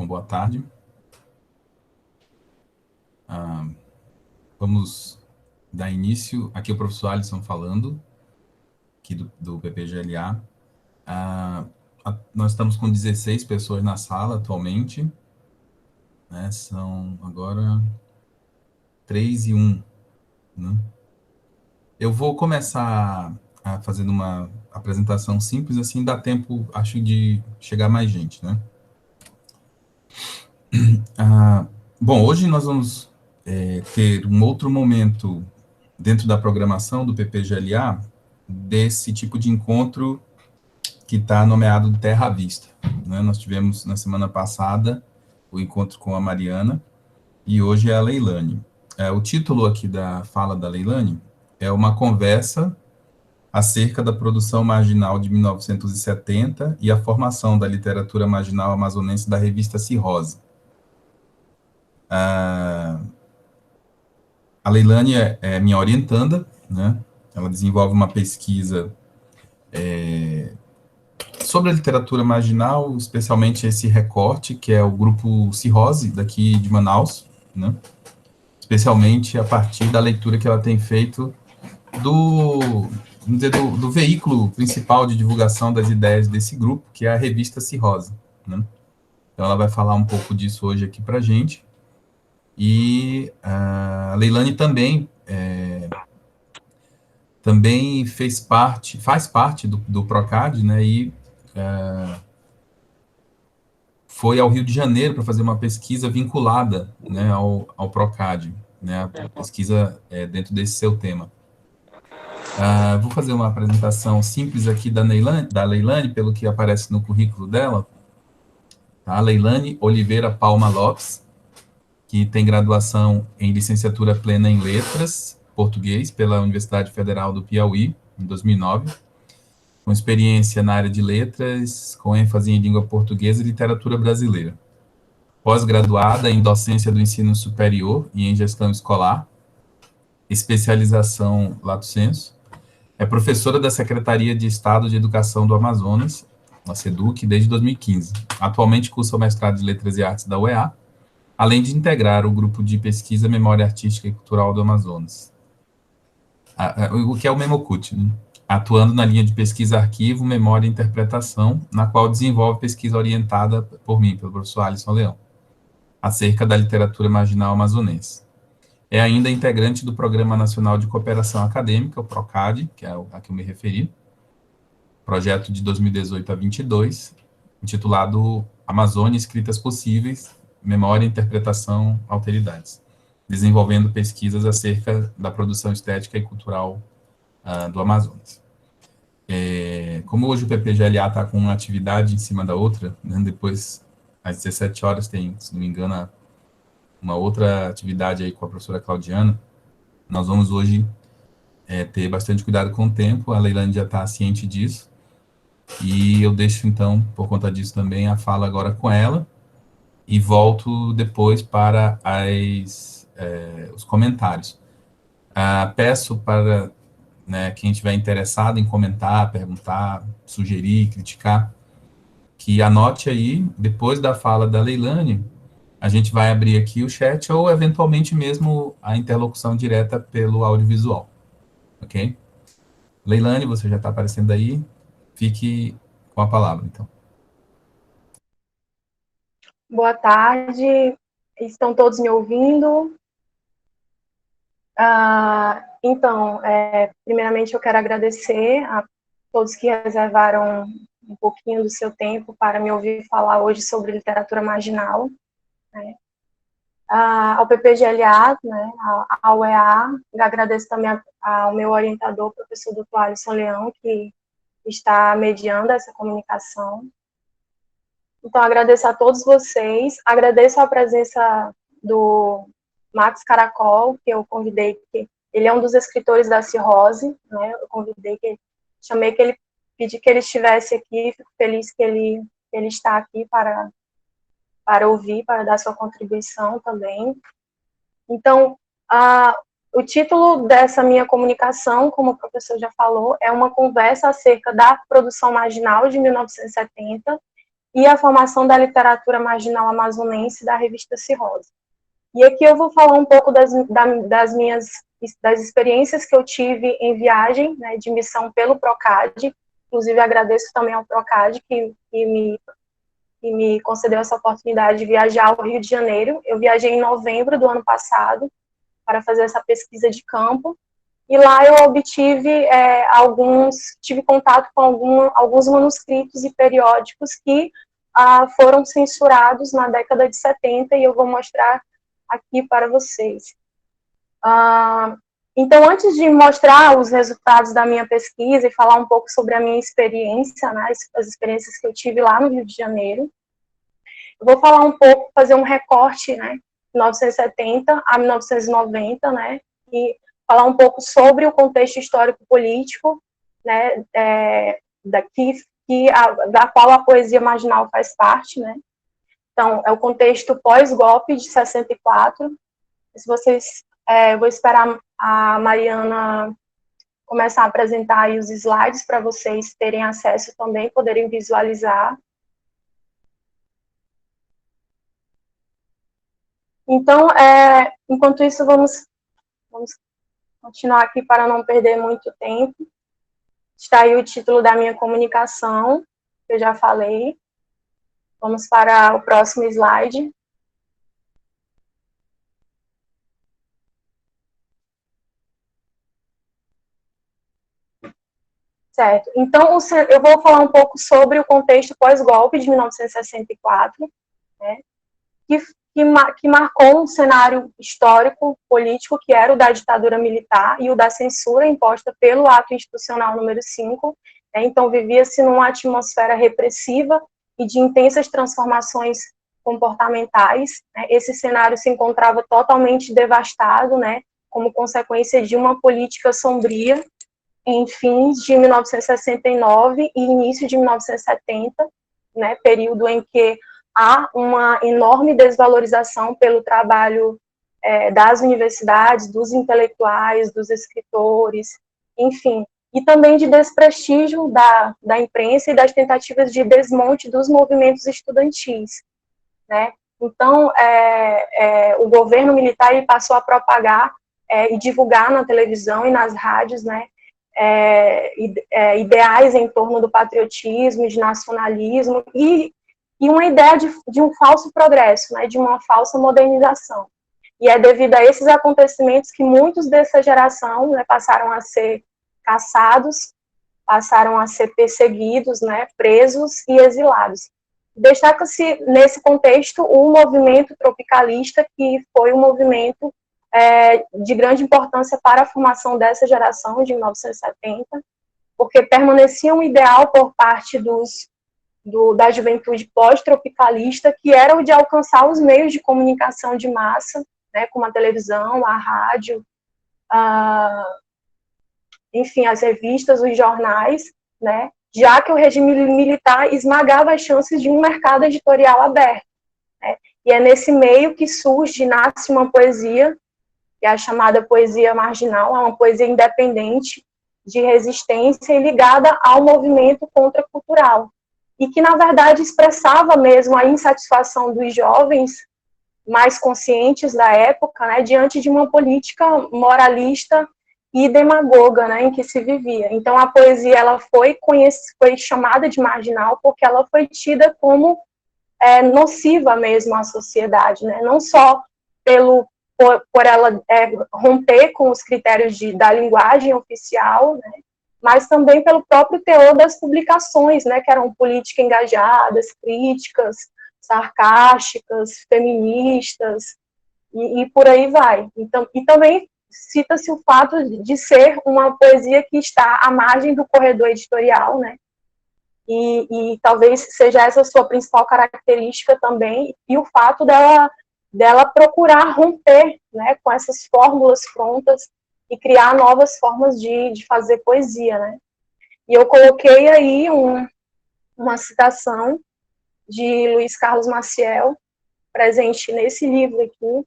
Bom, boa tarde. Vamos dar início. Aqui é o professor Alisson falando, aqui do PPGLA. Nós estamos com 16 pessoas na sala atualmente, né? São agora 3 e 1, né? Eu vou começar fazendo uma apresentação simples, assim dá tempo, acho, de chegar mais gente, né? Bom, hoje nós vamos ter um outro momento dentro da programação do PPGLA desse tipo de encontro que está nomeado de Terra à Vista, né? Nós tivemos na semana passada o encontro com a Mariana e hoje é a Leilane. O título aqui da fala da Leilane é uma conversa acerca da produção marginal de 1970 e a formação da literatura marginal amazonense da revista Cirrose. A Leilane é minha orientanda, né? Ela desenvolve uma pesquisa sobre a literatura marginal, especialmente esse recorte, que é o grupo Cirrose, daqui de Manaus, né? Especialmente a partir da leitura que ela tem feito do veículo principal de divulgação das ideias desse grupo, que é a revista Cirrose, né? Então, ela vai falar um pouco disso hoje aqui para a gente. E a Leilane também faz parte do PROCAD, né? E foi ao Rio de Janeiro para fazer uma pesquisa vinculada, né, ao PROCAD, né, a pesquisa dentro desse seu tema. Vou fazer uma apresentação simples aqui da Leilane, pelo que aparece no currículo dela. Tá? Leilane Oliveira Palma Lopes, que tem graduação em licenciatura plena em Letras, Português, pela Universidade Federal do Piauí, em 2009, com experiência na área de letras, com ênfase em língua portuguesa e literatura brasileira. Pós-graduada em docência do ensino superior e em gestão escolar, especialização lato sensu. É professora da Secretaria de Estado de Educação do Amazonas, a SEDUC, desde 2015. Atualmente cursa o mestrado de Letras e Artes da UEA, além de integrar o grupo de pesquisa Memória Artística e Cultural do Amazonas, o que é o Memocut, né? Atuando na linha de pesquisa Arquivo, Memória e Interpretação, na qual desenvolve pesquisa orientada por mim, pelo professor Alisson Leão, acerca da literatura marginal amazonense. É ainda integrante do Programa Nacional de Cooperação Acadêmica, o PROCAD, que é a que eu me referi, projeto de 2018 a 22, intitulado Amazônia, Escritas Possíveis, Memória, Interpretação, Alteridades, desenvolvendo pesquisas acerca da produção estética e cultural do Amazonas. Como hoje o PPGLA está com uma atividade em cima da outra, né, depois, às 17 horas, tem, se não me engano, uma outra atividade aí com a professora Claudiana. Nós vamos hoje ter bastante cuidado com o tempo, a Leilane já está ciente disso, e eu deixo, então, por conta disso também, a fala agora com ela, e volto depois para os comentários. Peço para, né, quem estiver interessado em comentar, perguntar, sugerir, criticar, que anote aí, depois da fala da Leilane, a gente vai abrir aqui o chat ou, eventualmente, mesmo a interlocução direta pelo audiovisual, ok? Leilane, você já está aparecendo aí, fique com a palavra, então. Boa tarde, estão todos me ouvindo? Então, primeiramente eu quero agradecer a todos que reservaram um pouquinho do seu tempo para me ouvir falar hoje sobre literatura marginal, né? Ao PPGLA, né, ao UEA, agradeço também ao meu orientador, professor Dr. Alisson Leão, que está mediando essa comunicação. Então, agradeço a todos vocês, agradeço a presença do Max Caracol, que eu convidei, que ele é um dos escritores da Cirrose, né? Eu convidei, chamei que ele, pedi que ele estivesse aqui, fico feliz que ele está aqui para ouvir, para dar sua contribuição também. Então, o título dessa minha comunicação, como o professor já falou, é uma conversa acerca da produção marginal de 1970 e a formação da literatura marginal amazonense da revista Cirrose. E aqui eu vou falar um pouco das experiências que eu tive em viagem, né, de missão pelo PROCAD. Inclusive agradeço também ao PROCAD que me concedeu essa oportunidade de viajar ao Rio de Janeiro. Eu viajei em novembro do ano passado para fazer essa pesquisa de campo, e lá eu tive contato com alguns manuscritos e periódicos que foram censurados na década de 70, e eu vou mostrar aqui para vocês. Então, antes de mostrar os resultados da minha pesquisa e falar um pouco sobre a minha experiência, né, as experiências que eu tive lá no Rio de Janeiro, eu vou falar um pouco, fazer um recorte, né, de 1970 a 1990, né, e falar um pouco sobre o contexto histórico-político, né, da qual a poesia marginal faz parte, né. Então, é o contexto pós-golpe de 64. Se vocês, vou esperar a Mariana começar a apresentar aí os slides para vocês terem acesso também, poderem visualizar. Então, enquanto isso, vamos continuar aqui para não perder muito tempo. Está aí o título da minha comunicação, que eu já falei. Vamos para o próximo slide. Certo. Então, eu vou falar um pouco sobre o contexto pós-golpe de 1964, né, que marcou um cenário histórico, político, que era o da ditadura militar e o da censura imposta pelo Ato Institucional número 5. Né, então, vivia-se numa atmosfera repressiva e de intensas transformações comportamentais. Né, esse cenário se encontrava totalmente devastado, né, como consequência de uma política sombria em fins de 1969 e início de 1970, né, período em que há uma enorme desvalorização pelo trabalho das universidades, dos intelectuais, dos escritores, enfim, e também de desprestígio da imprensa e das tentativas de desmonte dos movimentos estudantis, né. Então, o governo militar passou a propagar e divulgar na televisão e nas rádios, né, ideais em torno do patriotismo, de nacionalismo, e uma ideia de um falso progresso, né, de uma falsa modernização. E é devido a esses acontecimentos que muitos dessa geração, né, passaram a ser caçados, passaram a ser perseguidos, né, presos e exilados. Destaca-se, nesse contexto, o movimento tropicalista, que foi um movimento de grande importância para a formação dessa geração de 1970, porque permanecia um ideal por parte da juventude pós-tropicalista, que era o de alcançar os meios de comunicação de massa, né, como a televisão, a rádio, enfim, as revistas, os jornais, né, já que o regime militar esmagava as chances de um mercado editorial aberto. Né, e é nesse meio que nasce uma poesia, que é a chamada poesia marginal, é uma poesia independente, de resistência e ligada ao movimento contracultural, e que, na verdade, expressava mesmo a insatisfação dos jovens mais conscientes da época, né, diante de uma política moralista e demagoga, né, em que se vivia. Então, a poesia ela foi chamada de marginal porque ela foi tida como nociva mesmo à sociedade, né, não só por ela romper com os critérios da linguagem oficial, né, mas também pelo próprio teor das publicações, né, que eram políticas engajadas, críticas, sarcásticas, feministas, e por aí vai. Então, e também cita-se o fato de ser uma poesia que está à margem do corredor editorial, né, e talvez seja essa a sua principal característica também, e o fato dela procurar romper, né, com essas fórmulas prontas e criar novas formas de fazer poesia, né. E eu coloquei aí uma citação de Luiz Carlos Maciel, presente nesse livro aqui,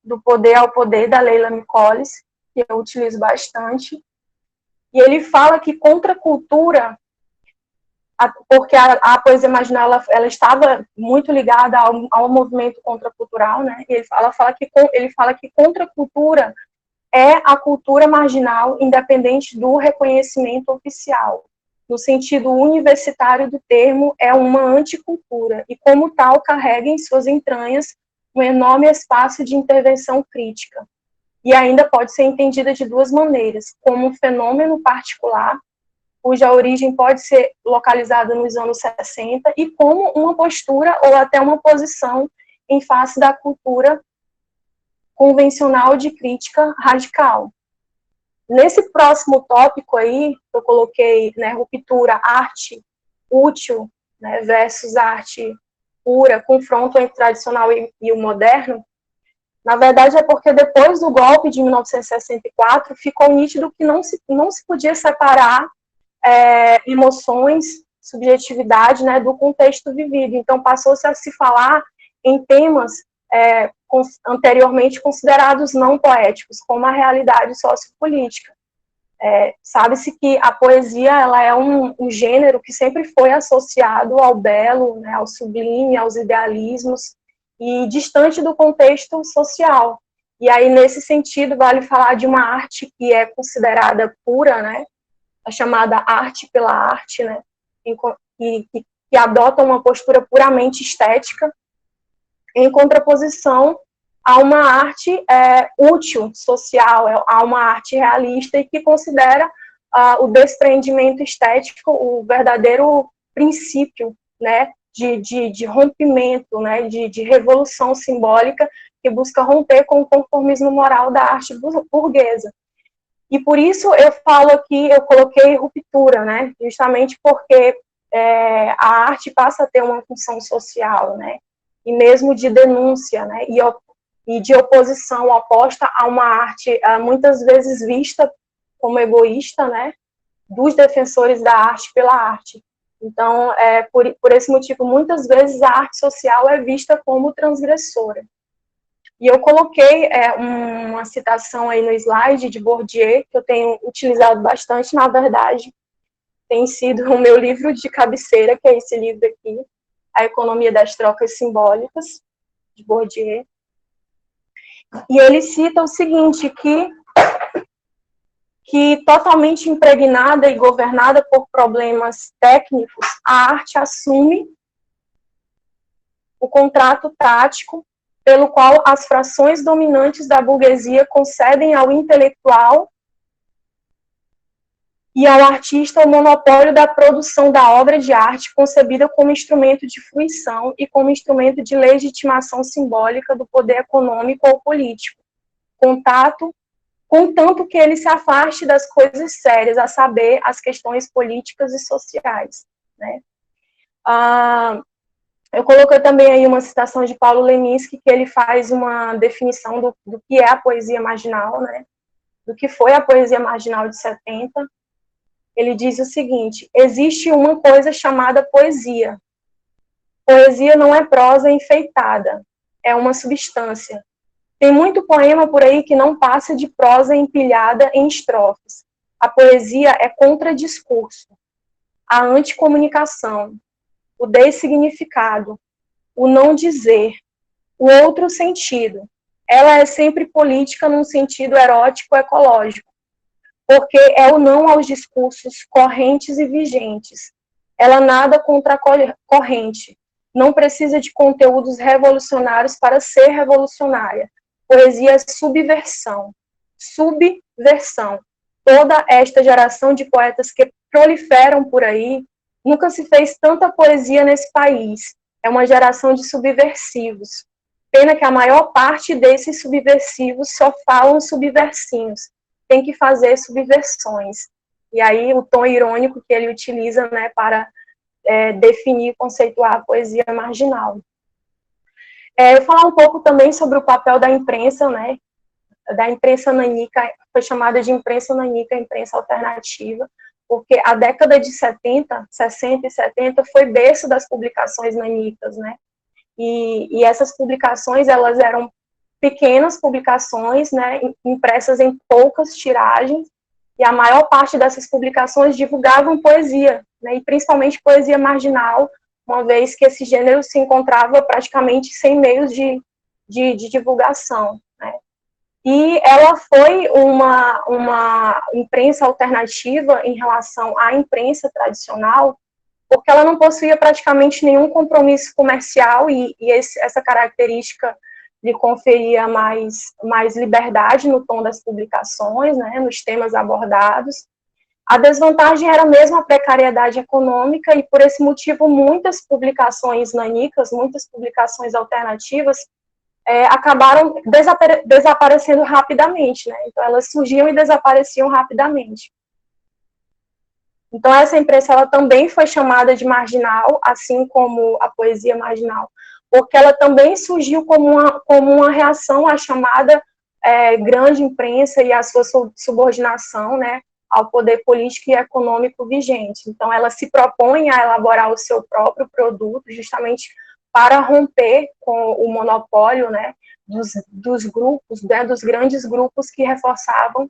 Do Poder ao Poder, da Leila Nicoles, que eu utilizo bastante, e ele fala que contra a cultura, porque a poesia marginal ela estava muito ligada ao movimento contracultural, né? E ele fala que contracultura é a cultura marginal independente do reconhecimento oficial. No sentido universitário do termo, é uma anticultura, e como tal carrega em suas entranhas um enorme espaço de intervenção crítica. E ainda pode ser entendida de duas maneiras, como um fenômeno particular, cuja origem pode ser localizada nos anos 60, e como uma postura ou até uma posição em face da cultura convencional de crítica radical. Nesse próximo tópico aí, eu coloquei, né, ruptura, arte útil, né, versus arte pura, confronto entre o tradicional e o moderno. Na verdade, é porque depois do golpe de 1964, ficou nítido que não se podia separar emoções, subjetividade, né, do contexto vivido. Então, passou-se a se falar em temas anteriormente considerados não poéticos, como a realidade sociopolítica. Sabe-se que a poesia ela é um gênero que sempre foi associado ao belo, né, ao sublime, aos idealismos, e distante do contexto social. E aí, nesse sentido, vale falar de uma arte que é considerada pura, né, a chamada arte pela arte, né, que adota uma postura puramente estética, em contraposição a uma arte útil, social, a uma arte realista e que considera o desprendimento estético o verdadeiro princípio, né, de rompimento, né, de revolução simbólica que busca romper com o conformismo moral da arte burguesa. E por isso eu falo aqui, eu coloquei ruptura, né, justamente porque a arte passa a ter uma função social, né, e mesmo de denúncia, né, e de oposição oposta a uma arte muitas vezes vista como egoísta, né, dos defensores da arte pela arte. Então, por esse motivo, muitas vezes a arte social é vista como transgressora. E eu coloquei uma citação aí no slide de Bourdieu, que eu tenho utilizado bastante, na verdade, tem sido o meu livro de cabeceira, que é esse livro aqui, A Economia das Trocas Simbólicas, de Bourdieu. E ele cita o seguinte, que totalmente impregnada e governada por problemas técnicos, a arte assume o contrato tático pelo qual as frações dominantes da burguesia concedem ao intelectual e ao artista o monopólio da produção da obra de arte concebida como instrumento de fruição e como instrumento de legitimação simbólica do poder econômico ou político, contanto que ele se afaste das coisas sérias, a saber, as questões políticas e sociais, né? Eu coloquei também aí uma citação de Paulo Leminski, que ele faz uma definição do que é a poesia marginal, né? Do que foi a poesia marginal de 70. Ele diz o seguinte: existe uma coisa chamada poesia. Poesia não é prosa enfeitada, é uma substância. Tem muito poema por aí que não passa de prosa empilhada em estrofes. A poesia é contradiscurso, a anticomunicação, o dessignificado, o não dizer, o outro sentido. Ela é sempre política num sentido erótico ecológico, porque é o não aos discursos correntes e vigentes. Ela nada contra a corrente, não precisa de conteúdos revolucionários para ser revolucionária. Poesia é subversão. Subversão. Toda esta geração de poetas que proliferam por aí, nunca se fez tanta poesia nesse país. É uma geração de subversivos. Pena que a maior parte desses subversivos só falam subversinhos. Tem que fazer subversões. E aí o tom irônico que ele utiliza, né, para definir, conceituar a poesia marginal. Eu vou falar um pouco também sobre o papel da imprensa, né, da imprensa nanica, foi chamada de imprensa nanica, imprensa alternativa, porque a década de 60 e 70 foi berço das publicações nanicas, né, e essas publicações, elas eram pequenas publicações, né, impressas em poucas tiragens, e a maior parte dessas publicações divulgavam poesia, né, e principalmente poesia marginal, uma vez que esse gênero se encontrava praticamente sem meios de divulgação, né. E ela foi uma imprensa alternativa em relação à imprensa tradicional, porque ela não possuía praticamente nenhum compromisso comercial, e essa característica lhe conferia mais liberdade no tom das publicações, né, nos temas abordados. A desvantagem era mesmo a precariedade econômica, e por esse motivo muitas publicações nanicas, muitas publicações alternativas, acabaram desaparecendo rapidamente, né? Então elas surgiam e desapareciam rapidamente. Então essa imprensa ela também foi chamada de marginal, assim como a poesia marginal, porque ela também surgiu como uma reação à chamada grande imprensa e à sua subordinação, né, ao poder político e econômico vigente. Então ela se propõe a elaborar o seu próprio produto, justamente para romper com o monopólio, né, dos grupos, né, dos grandes grupos que reforçavam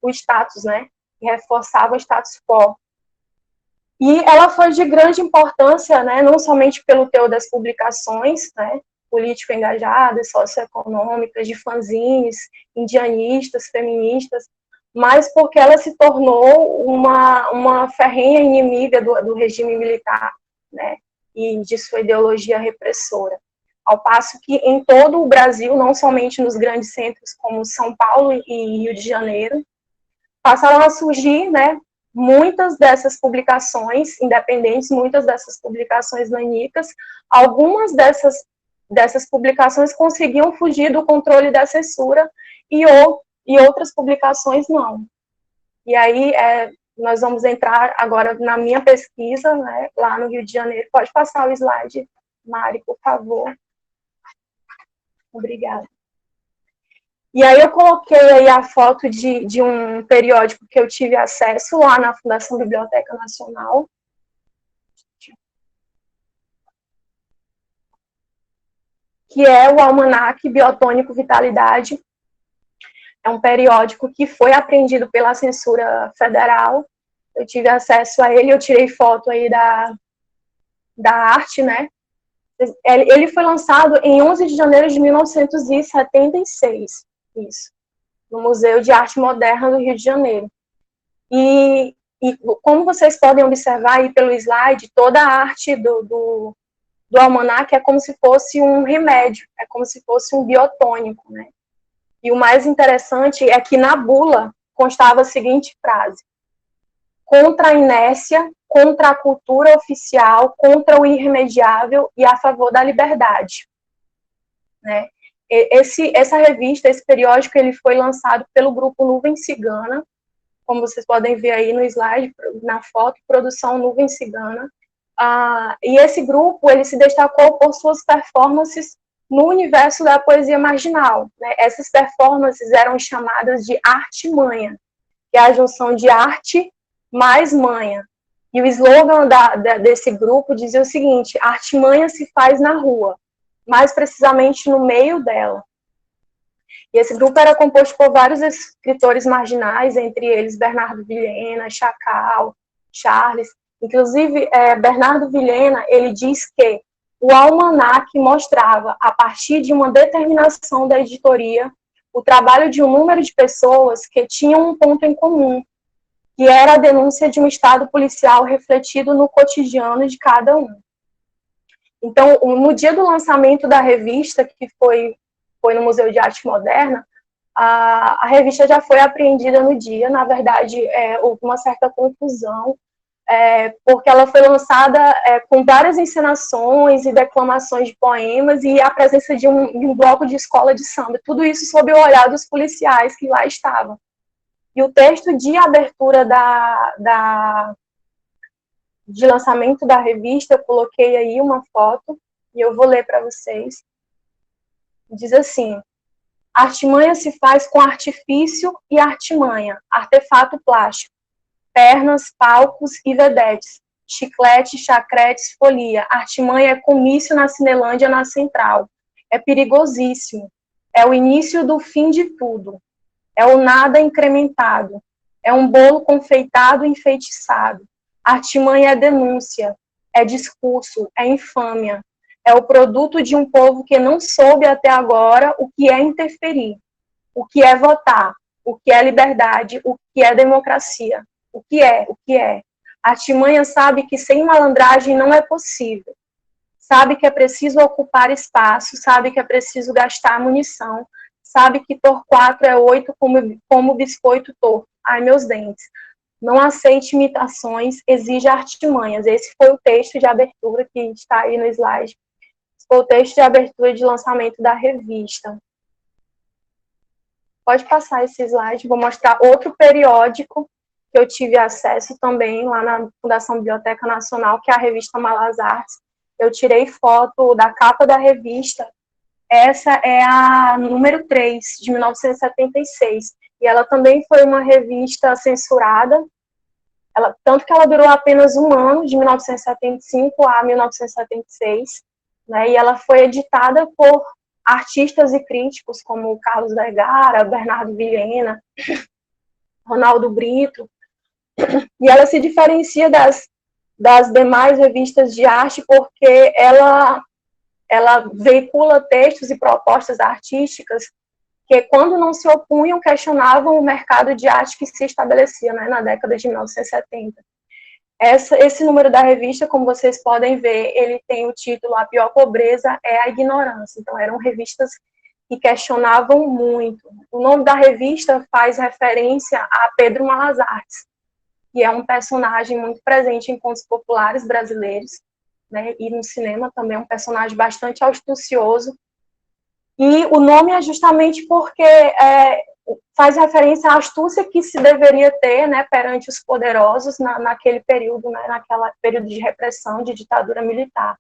o status, né, que reforçava o status quo. E ela foi de grande importância, né, não somente pelo teor das publicações, né, político-engajadas, socioeconômicas, de fanzines, indianistas, feministas, mas porque ela se tornou uma ferrenha inimiga do regime militar, né, e de sua ideologia repressora. Ao passo que em todo o Brasil, não somente nos grandes centros como São Paulo e Rio de Janeiro, passaram a surgir, né, muitas dessas publicações independentes, muitas dessas publicações nanicas. Algumas dessas publicações conseguiam fugir do controle da censura e outras publicações não. E aí nós vamos entrar agora na minha pesquisa, né, lá no Rio de Janeiro. Pode passar o slide, Mari, por favor. Obrigada. E aí eu coloquei aí a foto de um periódico que eu tive acesso lá na Fundação Biblioteca Nacional, que é o Almanaque Biotônico Vitalidade. É um periódico que foi apreendido pela censura federal. Eu tive acesso a ele, eu tirei foto aí da arte, né? Ele foi lançado em 11 de janeiro de 1976, isso, no Museu de Arte Moderna do Rio de Janeiro. E como vocês podem observar aí pelo slide, toda a arte do almanaque é como se fosse um remédio, é como se fosse um biotônico, né? E o mais interessante é que na bula constava a seguinte frase: contra a inércia, contra a cultura oficial, contra o irremediável e a favor da liberdade, né? Essa revista, esse periódico, ele foi lançado pelo grupo Nuvem Cigana, como vocês podem ver aí no slide, na foto, produção Nuvem Cigana. E esse grupo, ele se destacou por suas performances no universo da poesia marginal, né? Essas performances eram chamadas de arte manha, que é a junção de arte mais manha. E o slogan desse grupo dizia o seguinte: arte manha se faz na rua, mais precisamente no meio dela. E esse grupo era composto por vários escritores marginais, entre eles Bernardo Vilhena, Chacal, Charles. Inclusive, Bernardo Vilhena, ele diz que o almanaque mostrava, a partir de uma determinação da editoria, o trabalho de um número de pessoas que tinham um ponto em comum, que era a denúncia de um estado policial refletido no cotidiano de cada um. Então, no dia do lançamento da revista, que foi no Museu de Arte Moderna, a revista já foi apreendida no dia. Na verdade, houve uma certa confusão, porque ela foi lançada com várias encenações e declamações de poemas e a presença de um bloco de escola de samba. Tudo isso sob o olhar dos policiais que lá estavam. E o texto de abertura de lançamento da revista, eu coloquei aí uma foto e eu vou ler para vocês. Diz assim: artimanha se faz com artifício e artimanha, artefato plástico, pernas, palcos e vedetes, chiclete, chacretes, folia. Artimanha é comício na Cinelândia, na Central. É perigosíssimo. É o início do fim de tudo. É o nada incrementado. É um bolo confeitado e enfeitiçado. Artimanha é denúncia, é discurso, é infâmia, é o produto de um povo que não soube até agora o que é interferir, o que é votar, o que é liberdade, o que é democracia, o que é. A artimanha sabe que sem malandragem não é possível, sabe que é preciso ocupar espaço, sabe que é preciso gastar munição, sabe que Torquato é 8 como biscoito torto. Ai, meus dentes. Não aceite imitações, exija artimanhas. Esse foi o texto de abertura que está aí no slide. Esse foi o texto de abertura de lançamento da revista. Pode passar esse slide, vou mostrar outro periódico que eu tive acesso também lá na Fundação Biblioteca Nacional, que é a revista Malas Artes. Eu tirei foto da capa da revista. Essa é a número 3, de 1976. E ela também foi uma revista censurada, tanto que ela durou apenas um ano, de 1975 a 1976, né, e ela foi editada por artistas e críticos como Carlos Vergara, Bernardo Vilhena, Ronaldo Brito, e ela se diferencia das demais revistas de arte porque ela veicula textos e propostas artísticas que, quando não se opunham, questionavam o mercado de arte que se estabelecia, né, na década de 1970. Esse número da revista, como vocês podem ver, ele tem o título A Pior Pobreza é a Ignorância. Então, eram revistas que questionavam muito. O nome da revista faz referência a Pedro Malas Artes, que é um personagem muito presente em contos populares brasileiros, né, e no cinema também é um personagem bastante astucioso. E o nome é justamente porque faz referência à astúcia que se deveria ter, né, perante os poderosos naquele período, né, naquela período de repressão, de ditadura militar.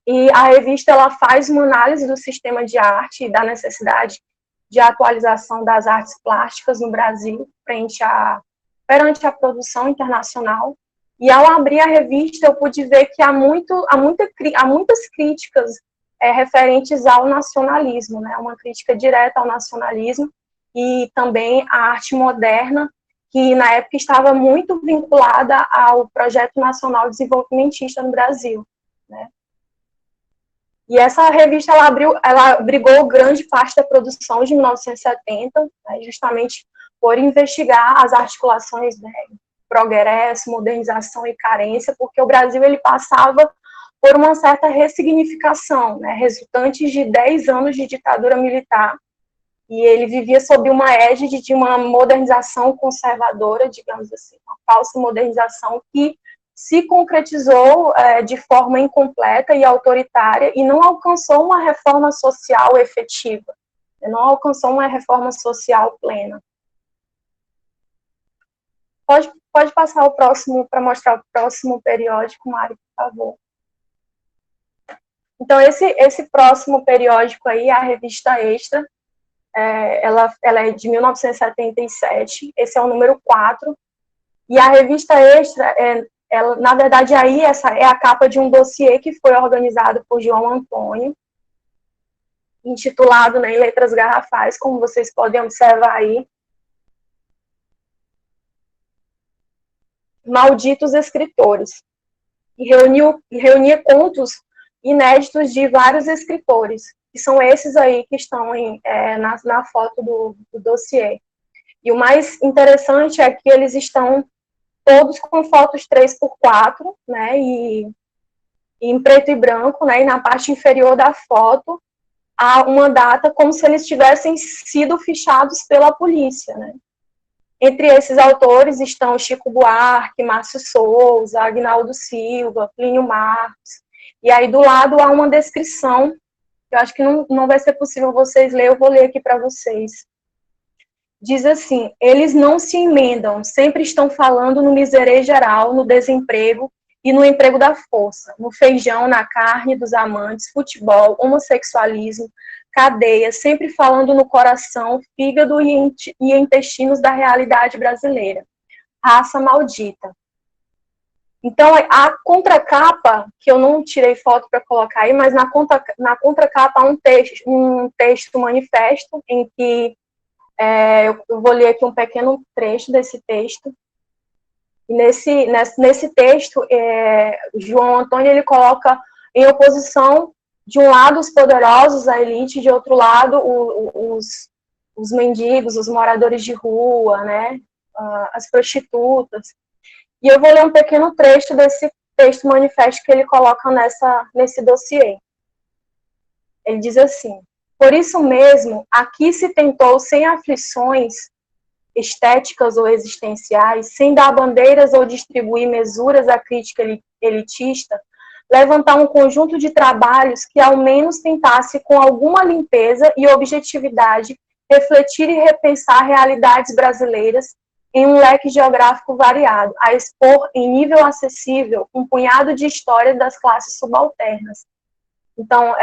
E a revista ela faz uma análise do sistema de arte e da necessidade de atualização das artes plásticas no Brasil perante a produção internacional. E ao abrir a revista, eu pude ver que há muitas críticas referentes ao nacionalismo, né? Uma crítica direta ao nacionalismo e também à arte moderna, que na época estava muito vinculada ao projeto nacional desenvolvimentista no Brasil, né? E essa revista ela abrigou grande parte da produção de 1970, né, justamente por investigar as articulações, né, progresso, modernização e carência, porque o Brasil ele passava por uma certa ressignificação, né, resultante de 10 anos de ditadura militar, e ele vivia sob uma égide de uma modernização conservadora, digamos assim, uma falsa modernização que se concretizou de forma incompleta e autoritária e não alcançou uma reforma social efetiva, não alcançou uma reforma social plena. Pode passar o próximo, para mostrar o próximo periódico, Mari, por favor. Então, esse próximo periódico aí, a Revista Extra, ela é de 1977, esse é o número 4, e a Revista Extra, na verdade, aí essa é a capa de um dossiê que foi organizado por João Antônio, intitulado, né, em letras garrafais, como vocês podem observar aí, Malditos Escritores, e reunia contos inéditos de vários escritores, que são esses aí que estão na foto do dossiê. E o mais interessante é que eles estão todos com fotos 3x4, né, e em preto e branco, né, e na parte inferior da foto há uma data como se eles tivessem sido fichados pela polícia, né. Entre esses autores estão Chico Buarque, Márcio Souza, Agnaldo Silva, Plínio Marcos, e aí do lado há uma descrição, eu acho que não vai ser possível vocês lerem, eu vou ler aqui para vocês. Diz assim: eles não se emendam, sempre estão falando no miserê geral, no desemprego e no emprego da força, no feijão, na carne dos amantes, futebol, homossexualismo, cadeia, sempre falando no coração, fígado e intestinos da realidade brasileira. Raça maldita. Então, a contracapa, que eu não tirei foto para colocar aí, mas na contracapa há um texto manifesto, em que eu vou ler aqui um pequeno trecho desse texto, Nesse texto, João Antônio ele coloca em oposição, de um lado, os poderosos, a elite, de outro lado, os mendigos, os moradores de rua, né, as prostitutas. E eu vou ler um pequeno trecho desse texto manifesto que ele coloca nesse dossiê. Ele diz assim: por isso mesmo, aqui se tentou, sem aflições estéticas ou existenciais, sem dar bandeiras ou distribuir mesuras à crítica elitista, levantar um conjunto de trabalhos que ao menos tentasse, com alguma limpeza e objetividade, refletir e repensar realidades brasileiras em um leque geográfico variado, a expor em nível acessível um punhado de histórias das classes subalternas. Então,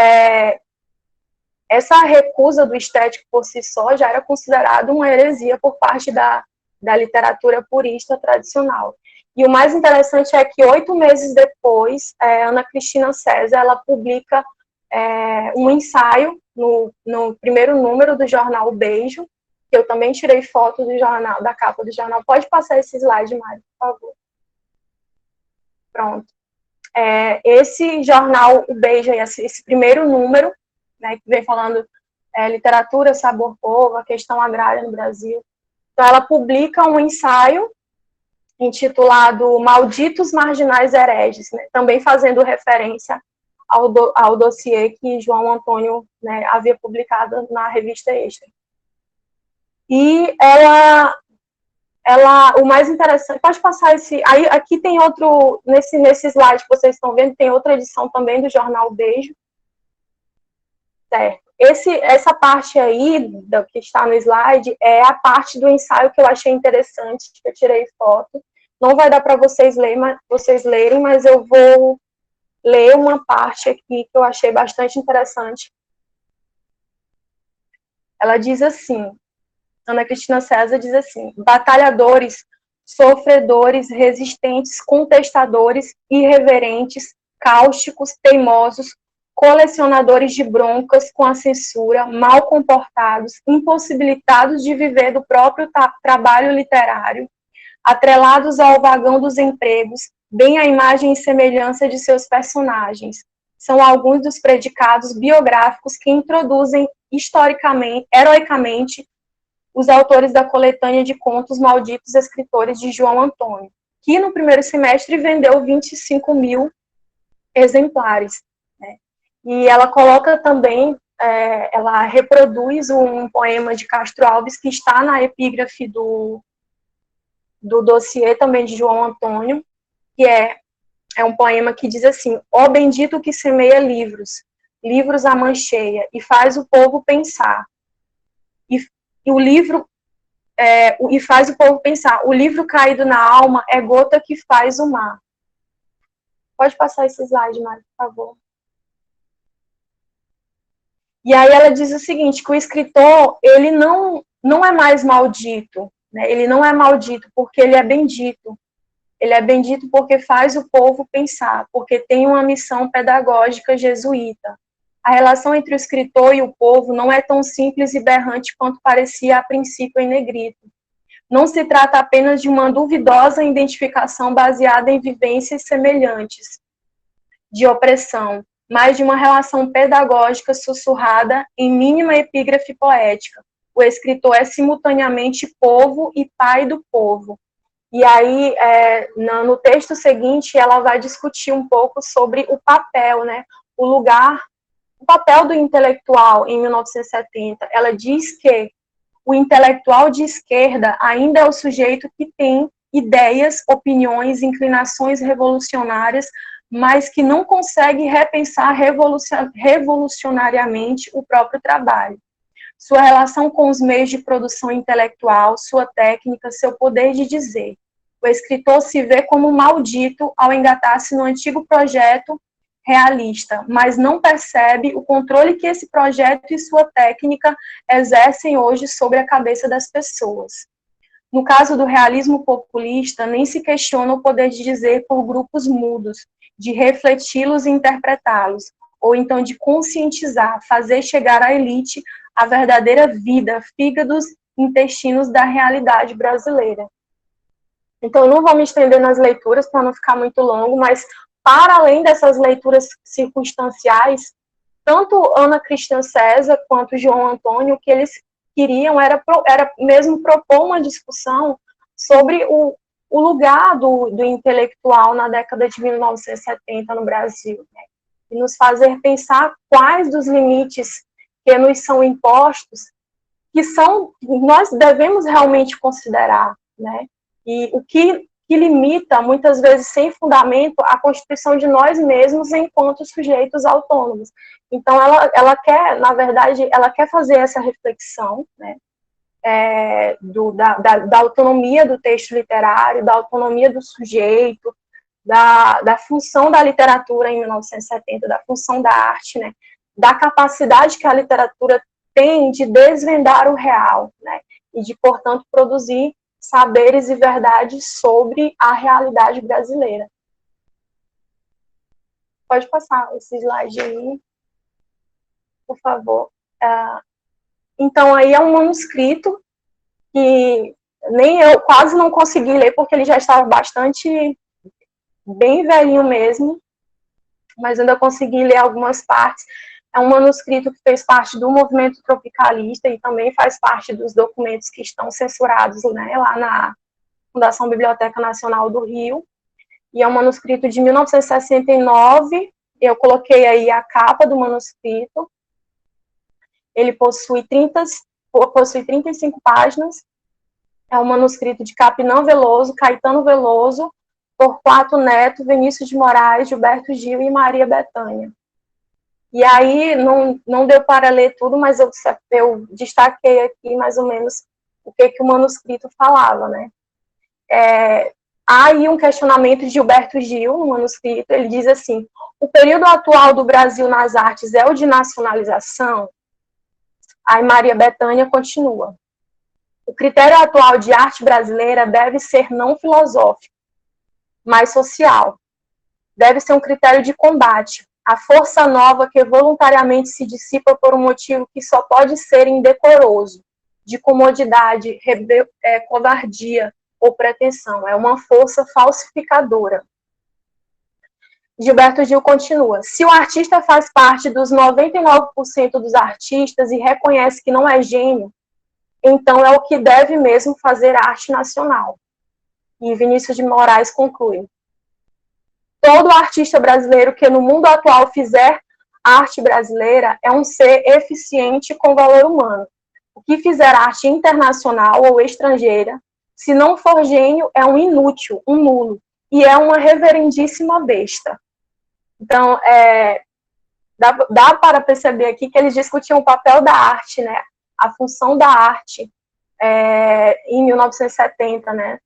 essa recusa do estético por si só já era considerada uma heresia por parte da literatura purista tradicional. E o mais interessante é que 8 meses depois, Ana Cristina César, ela publica um ensaio no primeiro número do jornal Beijo, que eu também tirei foto do jornal, da capa do jornal. Pode passar esse slide, Mário, por favor. Pronto. Esse jornal, o Beijo, esse primeiro número, né, que vem falando literatura, sabor povo, a questão agrária no Brasil. Então, ela publica um ensaio intitulado Malditos Marginais Hereges, né, também fazendo referência ao dossiê que João Antônio, né, havia publicado na revista Extra. E o mais interessante, pode passar aí aqui tem outro, nesse slide que vocês estão vendo, tem outra edição também do jornal Beijo. Certo. Essa parte aí, que está no slide, é a parte do ensaio que eu achei interessante, que eu tirei foto. Não vai dar para vocês lerem, mas eu vou ler uma parte aqui que eu achei bastante interessante. Ela diz assim, Ana Cristina César diz assim: batalhadores, sofredores, resistentes, contestadores, irreverentes, cáusticos, teimosos, colecionadores de broncas com a censura, mal comportados, impossibilitados de viver do próprio trabalho literário, atrelados ao vagão dos empregos, bem à imagem e semelhança de seus personagens. São alguns dos predicados biográficos que introduzem historicamente, heroicamente, os autores da coletânea de contos Malditos Escritores de João Antônio, que no primeiro semestre vendeu 25 mil exemplares. Né? E ela coloca também, ela reproduz um poema de Castro Alves que está na epígrafe do dossiê também de João Antônio, que é um poema que diz assim: ó bendito que semeia livros, livros a mancheia, e faz o povo pensar. E o livro, e faz o povo pensar, o livro caído na alma é gota que faz o mar. Pode passar esse slide, Mário, por favor. E aí ela diz o seguinte, que o escritor, ele não é mais maldito, né? Ele não é maldito porque ele é bendito. Ele é bendito porque faz o povo pensar, porque tem uma missão pedagógica jesuíta. A relação entre o escritor e o povo não é tão simples e berrante quanto parecia a princípio em Negrito. Não se trata apenas de uma duvidosa identificação baseada em vivências semelhantes de opressão, mas de uma relação pedagógica sussurrada em mínima epígrafe poética. O escritor é simultaneamente povo e pai do povo. E aí, no texto seguinte, ela vai discutir um pouco sobre o papel, né, o papel do intelectual em 1970. Ela diz que o intelectual de esquerda ainda é o sujeito que tem ideias, opiniões, inclinações revolucionárias, mas que não consegue repensar revolucionariamente o próprio trabalho. Sua relação com os meios de produção intelectual, sua técnica, seu poder de dizer. O escritor se vê como maldito ao engatar-se no antigo projeto realista, mas não percebe o controle que esse projeto e sua técnica exercem hoje sobre a cabeça das pessoas. No caso do realismo populista, nem se questiona o poder de dizer por grupos mudos, de refleti-los e interpretá-los, ou então de conscientizar, fazer chegar à elite a verdadeira vida, fígados, intestinos da realidade brasileira. Então, eu não vou me estender nas leituras para não ficar muito longo, mas para além dessas leituras circunstanciais, tanto Ana Cristina César quanto João Antônio, o que eles queriam era mesmo propor uma discussão sobre o lugar do intelectual na década de 1970 no Brasil, né? E nos fazer pensar quais dos limites que nos são impostos nós devemos realmente considerar, né? E o que limita, muitas vezes sem fundamento, a constituição de nós mesmos enquanto sujeitos autônomos. Então, ela quer, na verdade, ela quer fazer essa reflexão, né? Da autonomia do texto literário, da autonomia do sujeito, da função da literatura em 1970, da função da arte, né? Da capacidade que a literatura tem de desvendar o real, né? E de, portanto, produzir saberes e verdades sobre a realidade brasileira. Pode passar esse slide aí, por favor. Então, aí é um manuscrito que nem eu quase não consegui ler, porque ele já estava bastante bem velhinho mesmo, mas ainda consegui ler algumas partes. É um manuscrito que fez parte do movimento tropicalista e também faz parte dos documentos que estão censurados, né, lá na Fundação Biblioteca Nacional do Rio. E é um manuscrito de 1969. Eu coloquei aí a capa do manuscrito. Ele possui 35 páginas. É um manuscrito de Capinã Veloso, Caetano Veloso, Torquato Neto, Vinícius de Moraes, Gilberto Gil e Maria Bethânia. E aí, não deu para ler tudo, mas eu destaquei aqui mais ou menos o que o manuscrito falava, né? Há aí um questionamento de Gilberto Gil, no manuscrito, ele diz assim: o período atual do Brasil nas artes é o de nacionalização? Aí Maria Bethânia continua: o critério atual de arte brasileira deve ser não filosófico, mas social. Deve ser um critério de combate, a força nova que voluntariamente se dissipa por um motivo que só pode ser indecoroso, de comodidade, covardia ou pretensão. É uma força falsificadora. Gilberto Gil continua: se o artista faz parte dos 99% dos artistas e reconhece que não é gênio, então é o que deve mesmo fazer arte nacional. E Vinícius de Moraes conclui: todo artista brasileiro que no mundo atual fizer arte brasileira é um ser eficiente com valor humano. O que fizer arte internacional ou estrangeira, se não for gênio, é um inútil, um nulo, e é uma reverendíssima besta. Então, dá para perceber aqui que eles discutiam o papel da arte, né? A função da arte em 1970, né?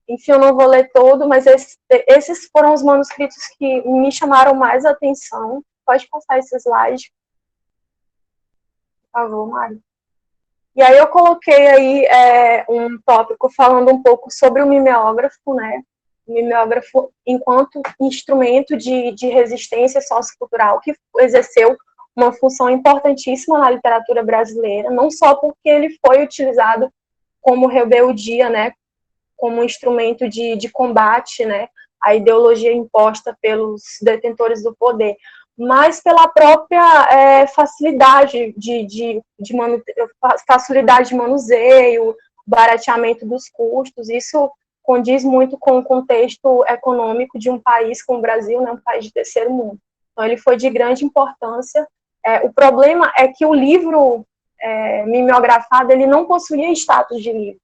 Enfim, eu não vou ler todo, mas esses foram os manuscritos que me chamaram mais atenção. Pode passar esse slide, por favor, Mário. E aí eu coloquei aí um tópico falando um pouco sobre o mimeógrafo, né? O mimeógrafo enquanto instrumento de resistência sociocultural que exerceu uma função importantíssima na literatura brasileira, não só porque ele foi utilizado como rebeldia, né? Como um instrumento de combate, né, à ideologia imposta pelos detentores do poder, mas pela própria facilidade facilidade de manuseio, barateamento dos custos. Isso condiz muito com o contexto econômico de um país como o Brasil, né, um país de terceiro mundo. Então, ele foi de grande importância. O problema é que o livro mimeografado, ele não possuía status de livro.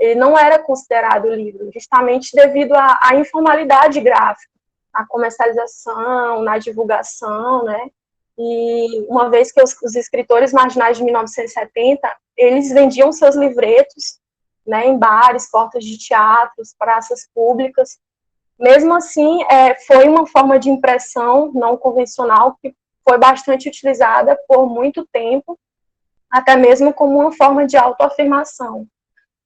Ele não era considerado livro, justamente devido à informalidade gráfica, na comercialização, na divulgação, né? E uma vez que os escritores marginais de 1970, eles vendiam seus livretos, né, em bares, portas de teatros, praças públicas. Mesmo assim, foi uma forma de impressão não convencional que foi bastante utilizada por muito tempo, até mesmo como uma forma de autoafirmação.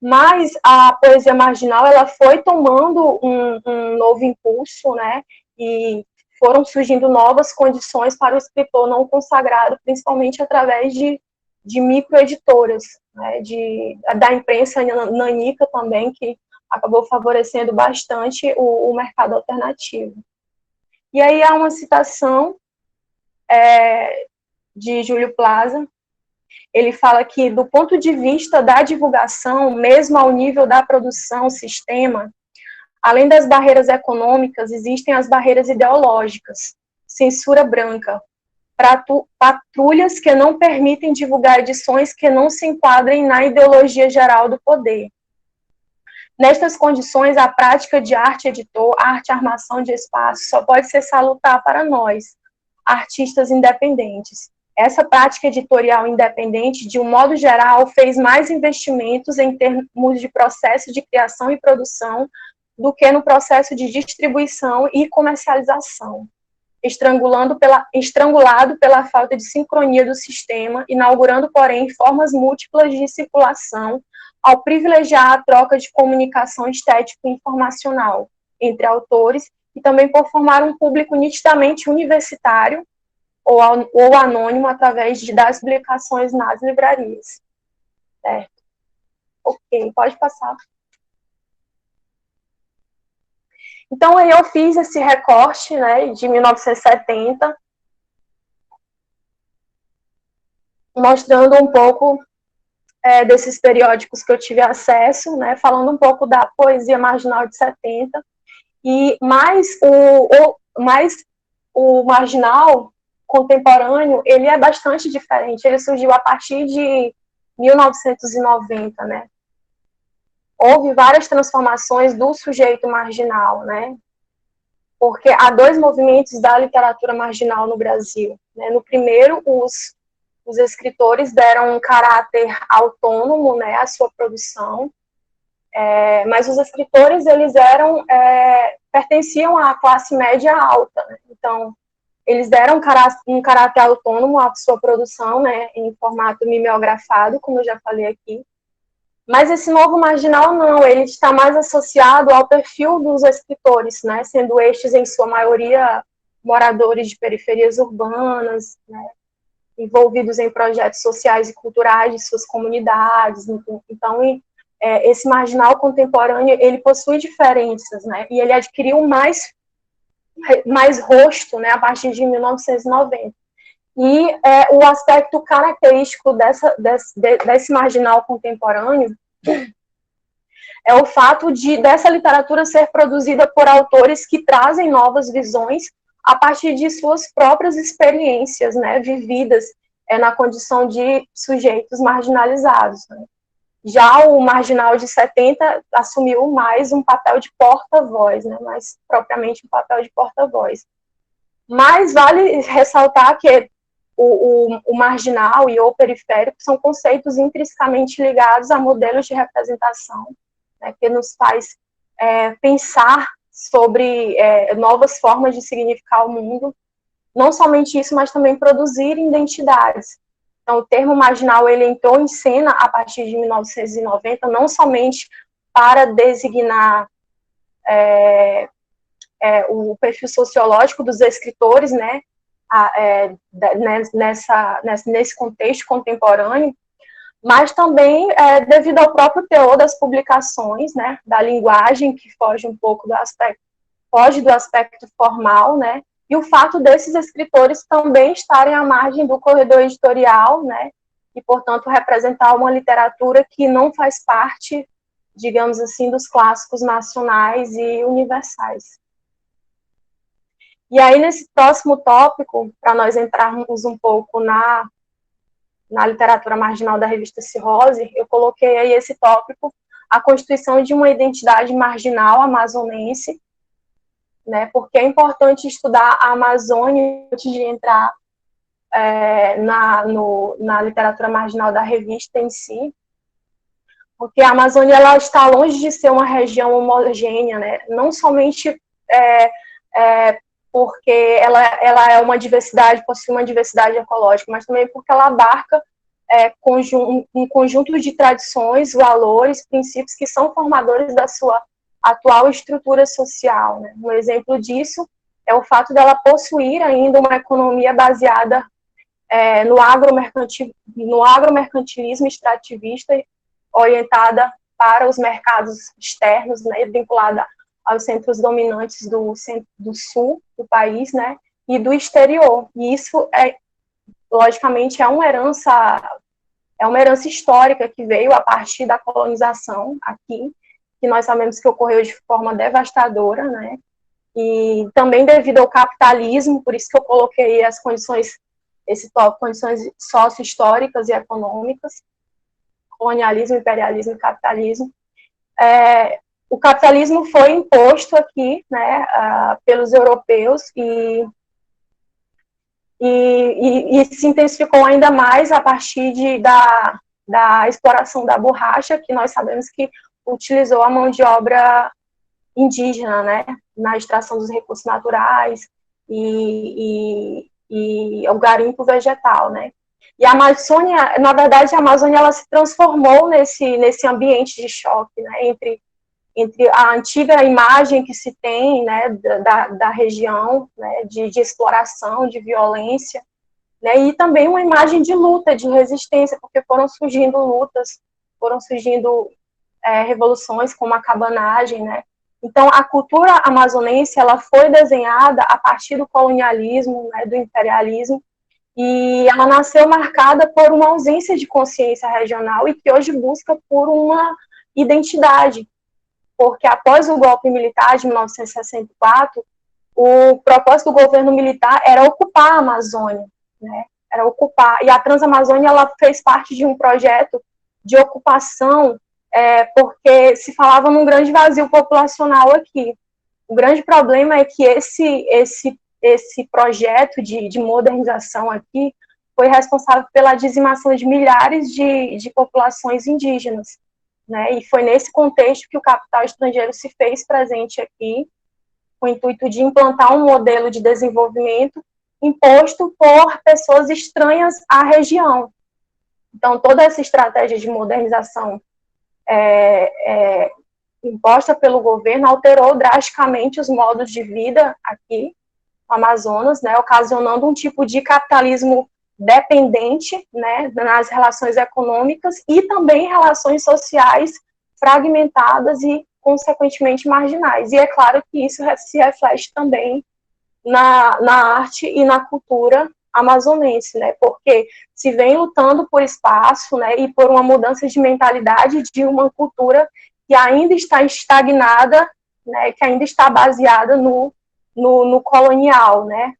Mas a poesia marginal, ela foi tomando um novo impulso, né, e foram surgindo novas condições para o escritor não consagrado, principalmente através de microeditoras, né, da imprensa nanica também, que acabou favorecendo bastante o mercado alternativo. E aí há uma citação de Júlio Plaza. Ele fala que, do ponto de vista da divulgação, mesmo ao nível da produção, sistema, além das barreiras econômicas, existem as barreiras ideológicas, censura branca, patrulhas que não permitem divulgar edições que não se enquadrem na ideologia geral do poder. Nestas condições, a prática de arte editor, arte-armação de espaço, só pode ser salutar para nós, artistas independentes. Essa prática editorial independente, de um modo geral, fez mais investimentos em termos de processo de criação e produção do que no processo de distribuição e comercialização, estrangulado pela falta de sincronia do sistema, inaugurando, porém, formas múltiplas de circulação, ao privilegiar a troca de comunicação estético-informacional entre autores, e também por formar um público nitidamente universitário ou anônimo através das publicações nas livrarias. Certo? Ok, pode passar. Então, aí eu fiz esse recorte, né, de 1970, mostrando um pouco desses periódicos que eu tive acesso, né, falando um pouco da poesia marginal de 70, e mais o marginal contemporâneo, ele é bastante diferente, ele surgiu a partir de 1990, né, houve várias transformações do sujeito marginal, né, porque há dois movimentos da literatura marginal no Brasil, né, no primeiro, os escritores deram um caráter autônomo, né, à sua produção, mas os escritores, eles pertenciam à classe média alta, né, então, eles deram um caráter autônomo à sua produção, né, em formato mimeografado, como eu já falei aqui. Mas esse novo marginal não, ele está mais associado ao perfil dos escritores, né, sendo estes, em sua maioria, moradores de periferias urbanas, né, envolvidos em projetos sociais e culturais de suas comunidades. Então, esse marginal contemporâneo, ele possui diferenças, né, e ele adquiriu mais rosto, né, a partir de 1990. E o aspecto característico desse marginal contemporâneo é o fato dessa literatura ser produzida por autores que trazem novas visões a partir de suas próprias experiências, né, vividas na condição de sujeitos marginalizados, né. Já o marginal de 70 assumiu mais um papel de porta-voz, né, mais propriamente um papel de porta-voz. Mas vale ressaltar que o marginal e o periférico são conceitos intrinsecamente ligados a modelos de representação, né, que nos faz pensar sobre novas formas de significar o mundo. Não somente isso, mas também produzir identidades. Então, o termo marginal, ele entrou em cena a partir de 1990, não somente para designar o perfil sociológico dos escritores, né, nesse contexto contemporâneo, mas também devido ao próprio teor das publicações, né, da linguagem, que foge um pouco do aspecto formal, né, e o fato desses escritores também estarem à margem do corredor editorial, né, e, portanto, representar uma literatura que não faz parte, digamos assim, dos clássicos nacionais e universais. E aí, nesse próximo tópico, para nós entrarmos um pouco na literatura marginal da revista Cirrose, eu coloquei aí esse tópico, a constituição de uma identidade marginal amazonense, né, porque é importante estudar a Amazônia antes de entrar na literatura marginal da revista em si, porque a Amazônia, ela está longe de ser uma região homogênea, né, não somente porque ela é uma diversidade, possui uma diversidade ecológica, mas também porque ela abarca um conjunto de tradições, valores, princípios que são formadores da sua atual estrutura social, né? Um exemplo disso é o fato dela possuir ainda uma economia baseada no agromercantilismo extrativista, orientada para os mercados externos, né, vinculada aos centros dominantes do sul do país, né, e do exterior. E isso, logicamente, é uma herança histórica que veio a partir da colonização aqui, que nós sabemos que ocorreu de forma devastadora, né, e também devido ao capitalismo, por isso que eu coloquei as condições, esse tópico, condições sócio-históricas e econômicas, colonialismo, imperialismo e capitalismo. O capitalismo foi imposto aqui, né, pelos europeus e se intensificou ainda mais a partir da exploração da borracha, que nós sabemos que utilizou a mão de obra indígena, né, na extração dos recursos naturais e o garimpo vegetal, né. E a Amazônia, na verdade, a Amazônia ela se transformou nesse ambiente de choque, né, entre a antiga imagem que se tem, né, da região, né, de exploração, de violência, né, e também uma imagem de luta, de resistência, porque foram surgindo lutas, foram surgindo revoluções como a cabanagem, né. Então, a cultura amazonense ela foi desenhada a partir do colonialismo, né, do imperialismo, e ela nasceu marcada por uma ausência de consciência regional e que hoje busca por uma identidade, porque após o golpe militar de 1964, o propósito do governo militar era ocupar a Amazônia, né? Era ocupar, e a Transamazônia ela fez parte de um projeto de ocupação, porque se falava num grande vazio populacional aqui. O grande problema é que esse projeto de modernização aqui foi responsável pela dizimação de milhares de populações indígenas, né? E foi nesse contexto que o capital estrangeiro se fez presente aqui, com o intuito de implantar um modelo de desenvolvimento imposto por pessoas estranhas à região. Então, toda essa estratégia de modernização imposta pelo governo alterou drasticamente os modos de vida aqui no Amazonas, né, ocasionando um tipo de capitalismo dependente, né, nas relações econômicas e também relações sociais fragmentadas e, consequentemente, marginais. E é claro que isso se reflete também na arte e na cultura amazonense, né, porque se vem lutando por espaço, né, e por uma mudança de mentalidade de uma cultura que ainda está estagnada, né, que ainda está baseada no colonial, né.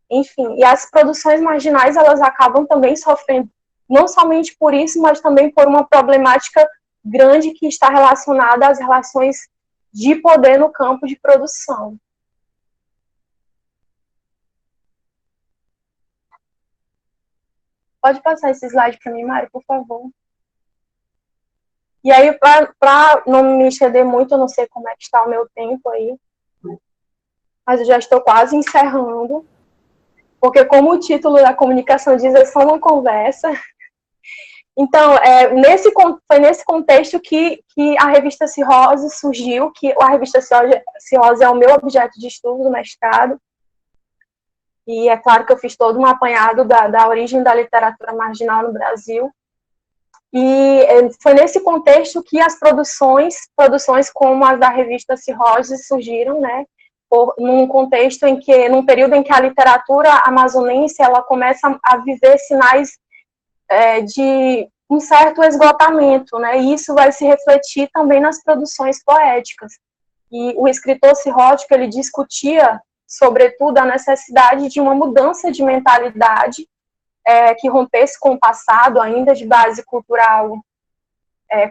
Enfim, e as produções marginais, elas acabam também sofrendo, não somente por isso, mas também por uma problemática grande que está relacionada às relações de poder no campo de produção. Pode passar esse slide para mim, Mari, por favor. E aí, para não me estender muito, eu não sei como é que está o meu tempo aí, mas eu já estou quase encerrando, porque como o título da comunicação diz, é só uma conversa. Então, foi nesse contexto que a revista Cirrose surgiu, que a revista Cirrose é o meu objeto de estudo do mestrado, e é claro que eu fiz todo um apanhado da origem da literatura marginal no Brasil, e foi nesse contexto que as produções como as da revista Cirrose surgiram, né, num contexto num período em que a literatura amazonense, ela começa a viver sinais de um certo esgotamento, né, e isso vai se refletir também nas produções poéticas. E o escritor cirrótico, ele discutia, sobretudo, a necessidade de uma mudança de mentalidade que rompesse com o passado, ainda de base cultural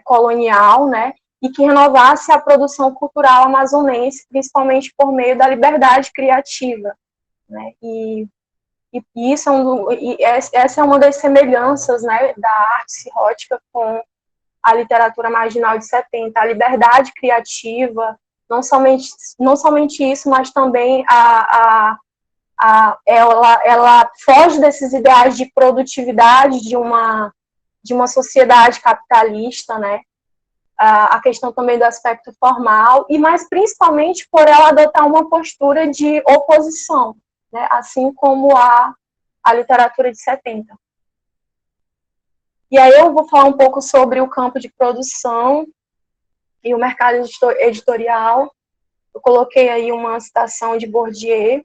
colonial, né, e que renovasse a produção cultural amazonense, principalmente por meio da liberdade criativa, né, e essa é uma das semelhanças, né, da arte cirrótica com a literatura marginal de 70, a liberdade criativa, não somente isso, mas também ela foge desses ideais de produtividade de uma sociedade capitalista, né, a questão também do aspecto formal, mas principalmente por ela adotar uma postura de oposição, né, assim como a a literatura de 70. E aí eu vou falar um pouco sobre o campo de produção e o mercado editorial. Eu coloquei aí uma citação de Bourdieu.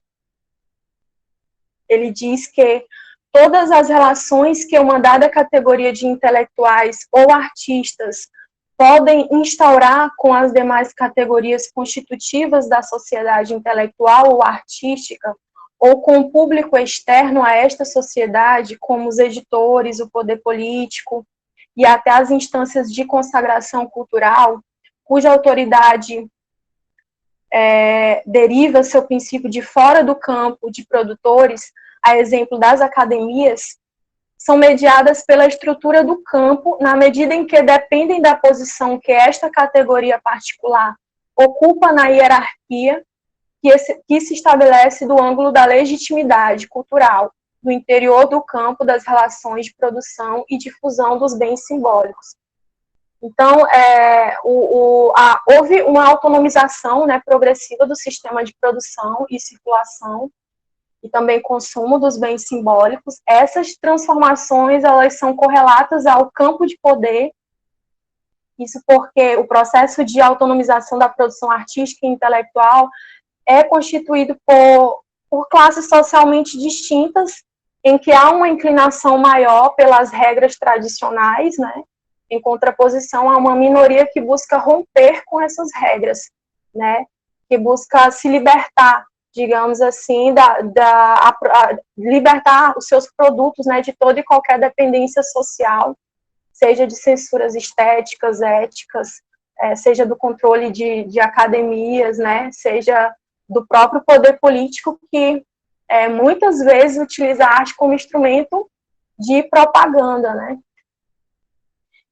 Ele diz que todas as relações que uma dada categoria de intelectuais ou artistas podem instaurar com as demais categorias constitutivas da sociedade intelectual ou artística, ou com o público externo a esta sociedade, como os editores, o poder político e até as instâncias de consagração cultural, cuja autoridade deriva seu princípio de fora do campo de produtores, a exemplo das academias, são mediadas pela estrutura do campo, na medida em que dependem da posição que esta categoria particular ocupa na hierarquia, que se estabelece do ângulo da legitimidade cultural, no interior do campo das relações de produção e difusão dos bens simbólicos. Então, houve uma autonomização, né, progressiva do sistema de produção e circulação, e também consumo dos bens simbólicos. Essas transformações, elas são correlatas ao campo de poder, isso porque o processo de autonomização da produção artística e intelectual é constituído por classes socialmente distintas, em que há uma inclinação maior pelas regras tradicionais, né, em contraposição a uma minoria que busca romper com essas regras, né, que busca se libertar, digamos assim, libertar os seus produtos, né, de toda e qualquer dependência social, seja de censuras estéticas, éticas, seja do controle de academias, né, seja do próprio poder político, que muitas vezes utiliza a arte como instrumento de propaganda, né.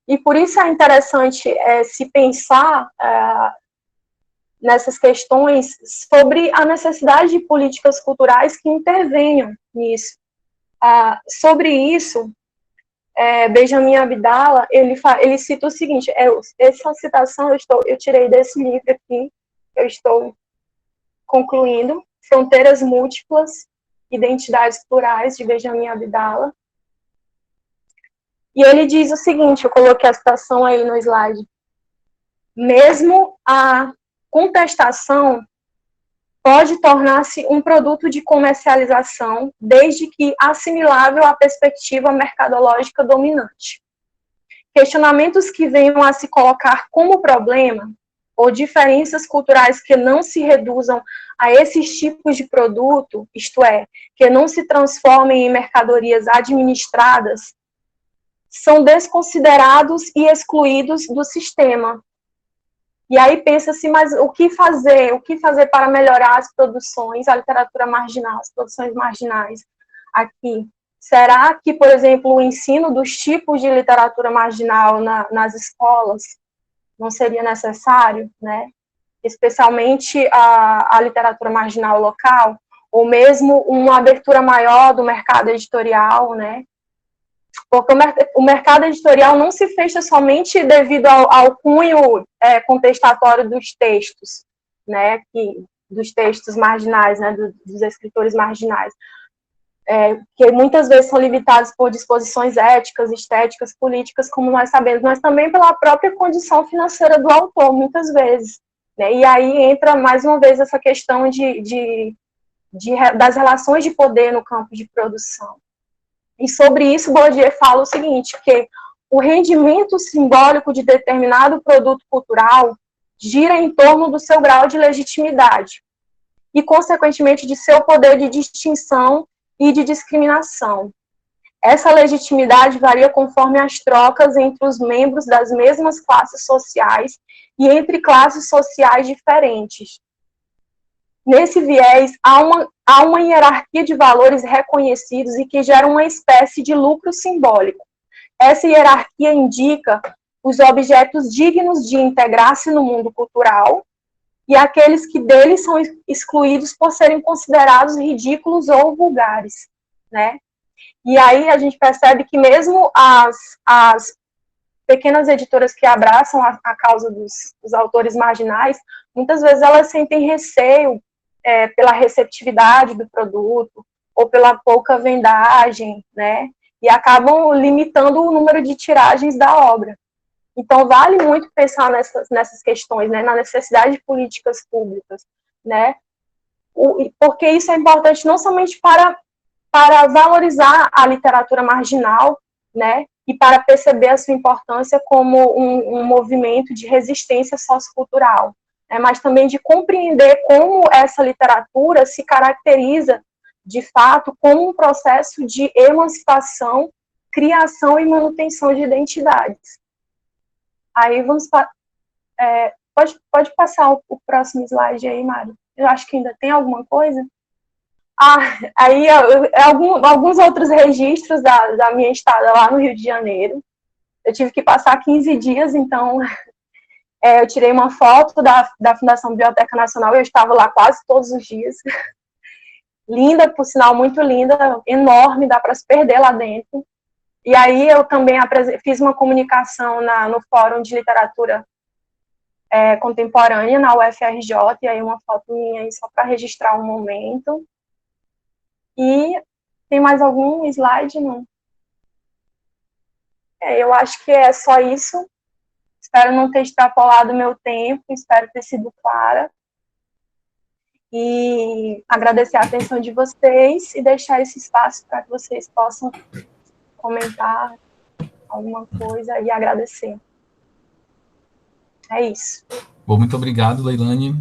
E por isso é interessante se pensar nessas questões sobre a necessidade de políticas culturais que intervenham nisso. Sobre isso, Benjamin Abdallah, ele cita o seguinte, essa citação eu tirei desse livro aqui, eu estou concluindo, Fronteiras Múltiplas, Identidades Plurais, de Benjamin Abdallah. E ele diz o seguinte, eu coloquei a citação aí no slide, mesmo a contestação pode tornar-se um produto de comercialização, desde que assimilável à perspectiva mercadológica dominante. Questionamentos que venham a se colocar como problema, ou diferenças culturais que não se reduzam a esses tipos de produto, isto é, que não se transformem em mercadorias administradas, são desconsiderados e excluídos do sistema. E aí pensa-se, mas o que fazer para melhorar as produções, a literatura marginal, as produções marginais aqui? Será que, por exemplo, o ensino dos tipos de literatura marginal nas escolas não seria necessário, né? Especialmente a literatura marginal local, ou mesmo uma abertura maior do mercado editorial, né? Porque o mercado editorial não se fecha somente devido ao cunho contestatório dos textos, né, dos textos marginais, né, dos escritores marginais, que muitas vezes são limitados por disposições éticas, estéticas, políticas, como nós sabemos, mas também pela própria condição financeira do autor, muitas vezes. Né, e aí entra, mais uma vez, essa questão das relações de poder no campo de produção. E sobre isso, Bourdieu fala o seguinte, que o rendimento simbólico de determinado produto cultural gira em torno do seu grau de legitimidade e, consequentemente, de seu poder de distinção e de discriminação. Essa legitimidade varia conforme as trocas entre os membros das mesmas classes sociais e entre classes sociais diferentes. Nesse viés, há uma hierarquia de valores reconhecidos e que gera uma espécie de lucro simbólico. Essa hierarquia indica os objetos dignos de integrar-se no mundo cultural e aqueles que deles são excluídos por serem considerados ridículos ou vulgares, né? E aí a gente percebe que mesmo as pequenas editoras que abraçam a causa dos autores marginais, muitas vezes elas sentem receio pela receptividade do produto, ou pela pouca vendagem, né? E acabam limitando o número de tiragens da obra. Então, vale muito pensar nessas questões, né? Na necessidade de políticas públicas, né? Porque isso é importante não somente para valorizar a literatura marginal, né? E para perceber a sua importância como um movimento de resistência sociocultural, né? Mas também de compreender como essa literatura se caracteriza, de fato, como um processo de emancipação, criação e manutenção de identidades. Aí vamos... pode passar o próximo slide aí, Mário? Eu acho que ainda tem alguma coisa. Aí alguns outros registros da minha estada lá no Rio de Janeiro. Eu tive que passar 15 dias, então eu tirei uma foto da Fundação Biblioteca Nacional, eu estava lá quase todos os dias. Linda, por sinal, muito linda, enorme, dá para se perder lá dentro. E aí eu também fiz uma comunicação no Fórum de Literatura Contemporânea, na UFRJ, e aí uma foto minha aí só para registrar um momento. E tem mais algum slide? Não. Eu acho que é só isso. Espero não ter extrapolado o meu tempo, espero ter sido clara. E agradecer a atenção de vocês e deixar esse espaço para que vocês possam comentar alguma coisa e agradecer. É isso. Bom, muito obrigado, Leilane.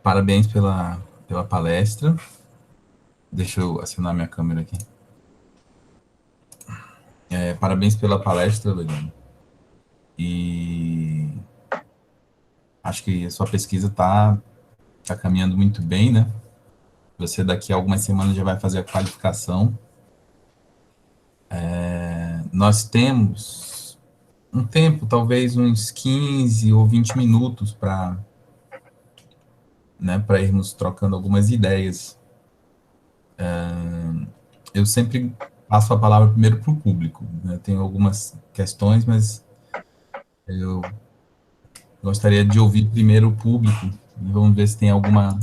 Parabéns pela palestra. Deixa eu acionar minha câmera aqui. Parabéns pela palestra, Leilane. E acho que a sua pesquisa está caminhando muito bem, né? Você daqui a algumas semanas já vai fazer a qualificação. Nós temos um tempo, talvez uns 15 ou 20 minutos para irmos trocando algumas ideias. Eu sempre passo a palavra primeiro para o público, né? Tenho algumas questões, mas eu gostaria de ouvir primeiro o público. Vamos ver se tem alguma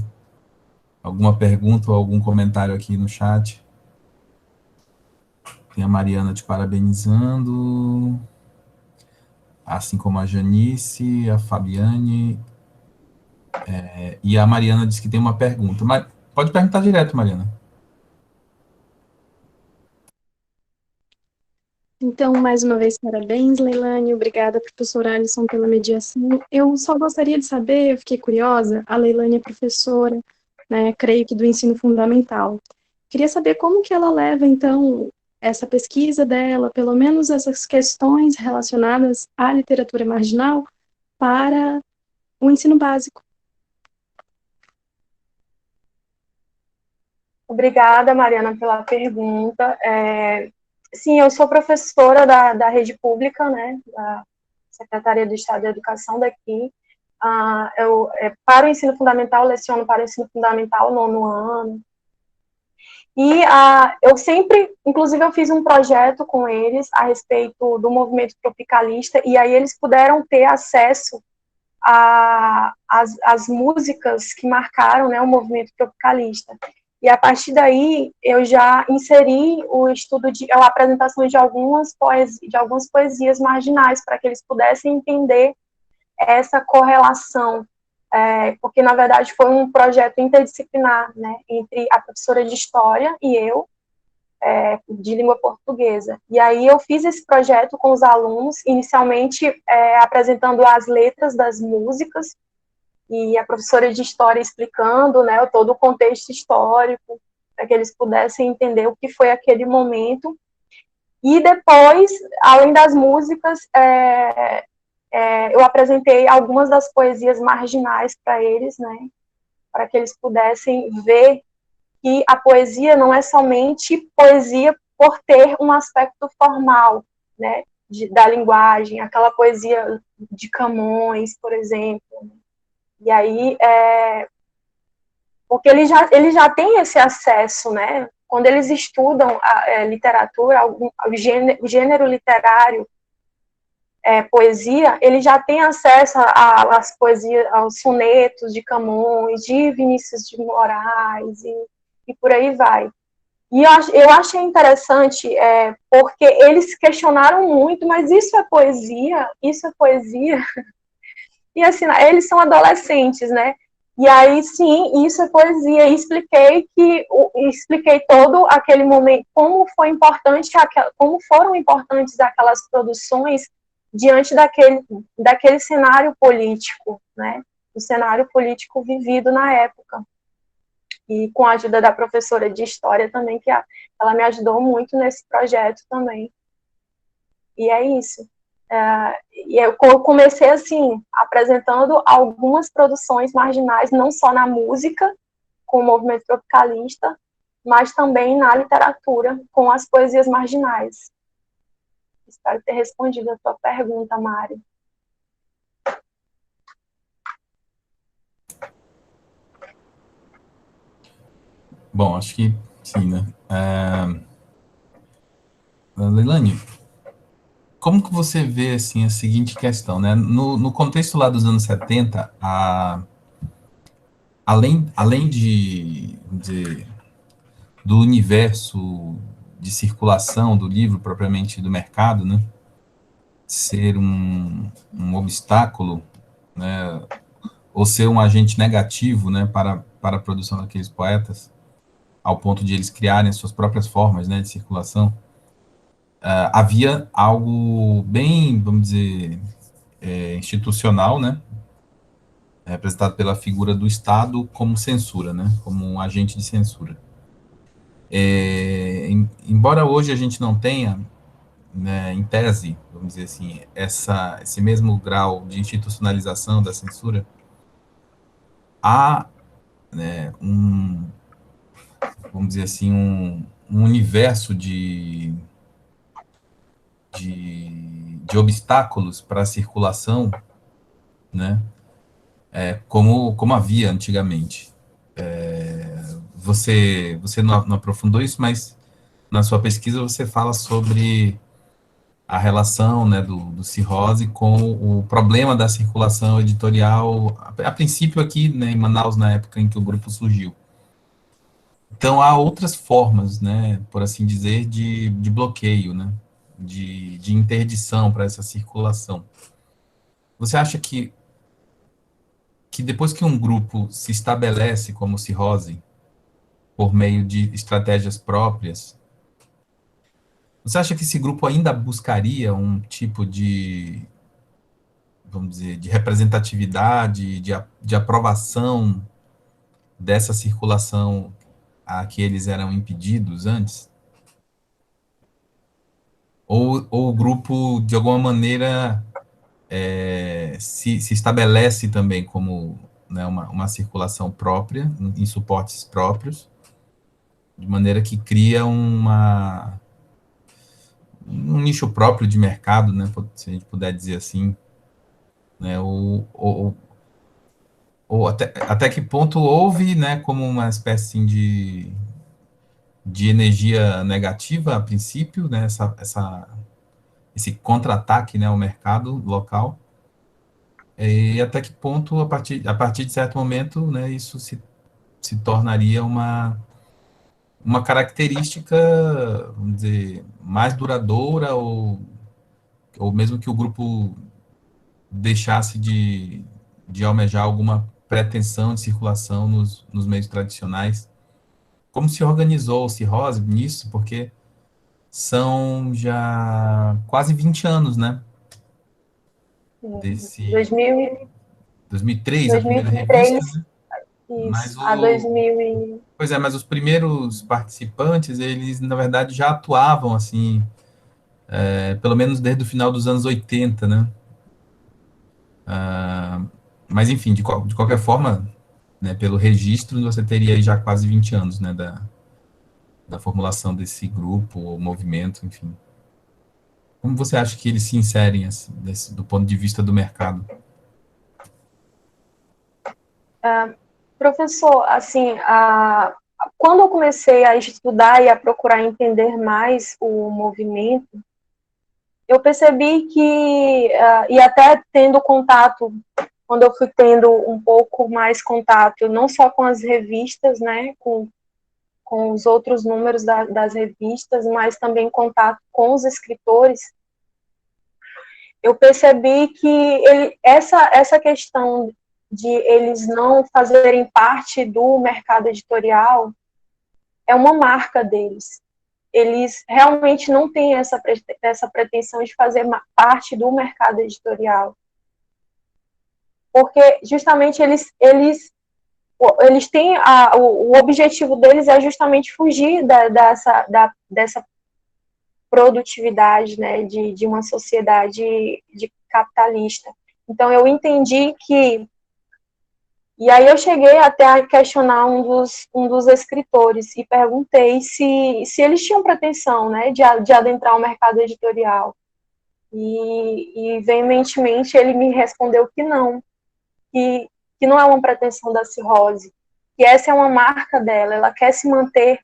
pergunta ou algum comentário aqui no chat. Tem a Mariana te parabenizando, assim como a Janice, a Fabiane, e a Mariana disse que tem uma pergunta. Mas pode perguntar direto, Mariana. Então, mais uma vez, parabéns, Leilane. Obrigada, professor Alisson, pela mediação. Eu só gostaria de saber, eu fiquei curiosa, a Leilane é professora, né, creio que do ensino fundamental. Queria saber como que ela leva, então, essa pesquisa dela, pelo menos essas questões relacionadas à literatura marginal, para o ensino básico. Obrigada, Mariana, pela pergunta. Sim, eu sou professora da rede pública, né, da Secretaria do Estado da Educação daqui. Para o ensino fundamental, leciono para o ensino fundamental, 9º ano. E eu sempre, inclusive eu fiz um projeto com eles a respeito do movimento tropicalista, e aí eles puderam ter acesso às músicas que marcaram, né, o movimento tropicalista. E a partir daí eu já inseri o estudo a apresentação de algumas poesias marginais para que eles pudessem entender essa correlação, porque na verdade foi um projeto interdisciplinar, né, entre a professora de história e eu, de língua portuguesa. E aí eu fiz esse projeto com os alunos, inicialmente apresentando as letras das músicas, e a professora de história explicando, né, todo o contexto histórico, para que eles pudessem entender o que foi aquele momento. E depois, além das músicas, eu apresentei algumas das poesias marginais para eles, né, para que eles pudessem ver que a poesia não é somente poesia por ter um aspecto formal, né, da linguagem, aquela poesia de Camões, por exemplo. E aí, porque eles já têm esse acesso, né? Quando eles estudam a literatura, o gênero literário, poesia, ele já tem acesso às poesias, aos sonetos de Camões, de Vinícius de Moraes, e por aí vai. E eu achei interessante, porque eles questionaram muito, mas isso é poesia? Isso é poesia? E assim, eles são adolescentes, né? E aí, sim, isso é poesia. E expliquei todo aquele momento, como foi importante, como foram importantes aquelas produções diante daquele cenário político, né? O cenário político vivido na época. E com a ajuda da professora de história também, que ela me ajudou muito nesse projeto também. E é isso. E eu comecei, assim, apresentando algumas produções marginais, não só na música, com o movimento tropicalista, mas também na literatura, com as poesias marginais. Espero ter respondido a tua pergunta, Mário. Bom, acho que sim, né? Leilani, como que você vê, assim, a seguinte questão, né? No contexto lá dos anos 70, além do universo de circulação do livro, propriamente do mercado, né? Ser um obstáculo, né? Ou ser um agente negativo, né? Para a produção daqueles poetas, ao ponto de eles criarem suas próprias formas, né? De circulação. Havia algo bem, vamos dizer, institucional, né? Representado pela figura do Estado como censura, né? Como um agente de censura. Embora hoje a gente não tenha, né, em tese, vamos dizer assim, esse mesmo grau de institucionalização da censura, há, né, vamos dizer assim, um universo de obstáculos para a circulação, né, como havia antigamente. Você não aprofundou isso, mas na sua pesquisa você fala sobre a relação, né, do Cirrose com o problema da circulação editorial, a princípio aqui, né, em Manaus, na época em que o grupo surgiu. Então, há outras formas, né, por assim dizer, de bloqueio, né, de interdição para essa circulação. Você acha que depois que um grupo se estabelece como Cirrose, por meio de estratégias próprias, você acha que esse grupo ainda buscaria um tipo vamos dizer, de representatividade, de aprovação dessa circulação a que eles eram impedidos antes? Ou o grupo, de alguma maneira, se estabelece também como, né, uma circulação própria, em suportes próprios, de maneira que cria um nicho próprio de mercado, né, se a gente puder dizer assim, né, ou até que ponto houve, né, como uma espécie assim, de energia negativa a princípio, né, esse contra-ataque, né, ao mercado local, e até que ponto, a partir de certo momento, né, isso se tornaria uma característica, vamos dizer, mais duradoura, ou mesmo que o grupo deixasse de almejar alguma pretensão de circulação nos meios tradicionais. Como se organizou o Cirrose nisso? Porque são já quase 20 anos, né? Desse 2000, 2003, a primeira revista, 2003, né? isso, Mas a 2000 pois é, mas os primeiros participantes, eles, na verdade, já atuavam, assim, pelo menos desde o final dos anos 80, né? Mas, enfim, de qualquer forma, né, pelo registro, você teria aí já quase 20 anos, né, da formulação desse grupo, ou movimento, enfim. Como você acha que eles se inserem, assim, do ponto de vista do mercado? Professor, assim, quando eu comecei a estudar e a procurar entender mais o movimento, eu percebi que, e até tendo contato, quando eu fui tendo um pouco mais contato, não só com as revistas, né, com os outros números das revistas, mas também contato com os escritores, eu percebi que essa questão de eles não fazerem parte do mercado editorial é uma marca deles. Eles realmente não têm essa pretensão de fazer parte do mercado editorial. Porque justamente eles têm o objetivo deles é justamente fugir dessa produtividade, né, de uma sociedade capitalista. Então eu entendi que, e aí eu cheguei até a questionar um dos escritores e perguntei se eles tinham pretensão, né, de adentrar o mercado editorial. E veementemente ele me respondeu que não, que não é uma pretensão da Cirrose, que essa é uma marca dela, ela quer se manter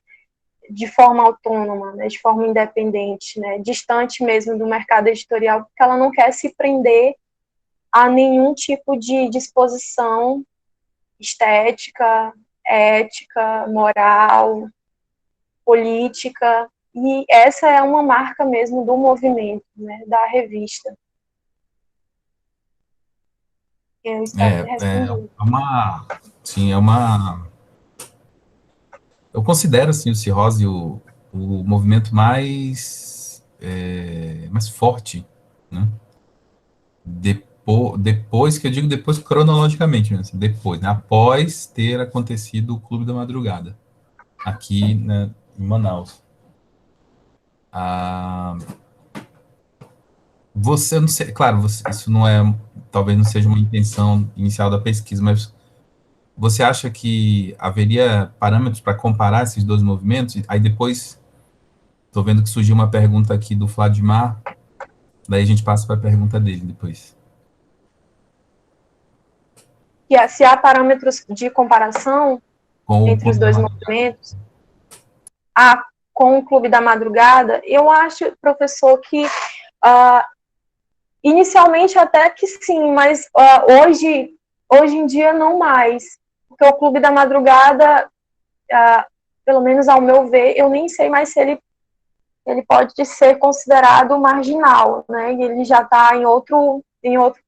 de forma autônoma, né, de forma independente, né, distante mesmo do mercado editorial, porque ela não quer se prender a nenhum tipo de disposição estética, ética, moral, política, e essa é uma marca mesmo do movimento, né, da revista. Eu espero ter respondido. Eu considero, assim, o Cirrose o movimento mais forte, né? Depois, que eu digo depois cronologicamente, né? Assim, depois, né? Após ter acontecido o Clube da Madrugada, aqui, né, em Manaus. Você, não sei, claro, isso não é, talvez não seja uma intenção inicial da pesquisa, mas você acha que haveria parâmetros para comparar esses dois movimentos? Aí depois, estou vendo que surgiu uma pergunta aqui do Vladimar, daí a gente passa para a pergunta dele depois. E se há parâmetros de comparação entre os dois movimentos, com o Clube da Madrugada, eu acho, professor, que inicialmente até que sim, mas hoje em dia não mais, porque o Clube da Madrugada, pelo menos ao meu ver, eu nem sei mais se ele pode ser considerado marginal, né? Ele já está em outro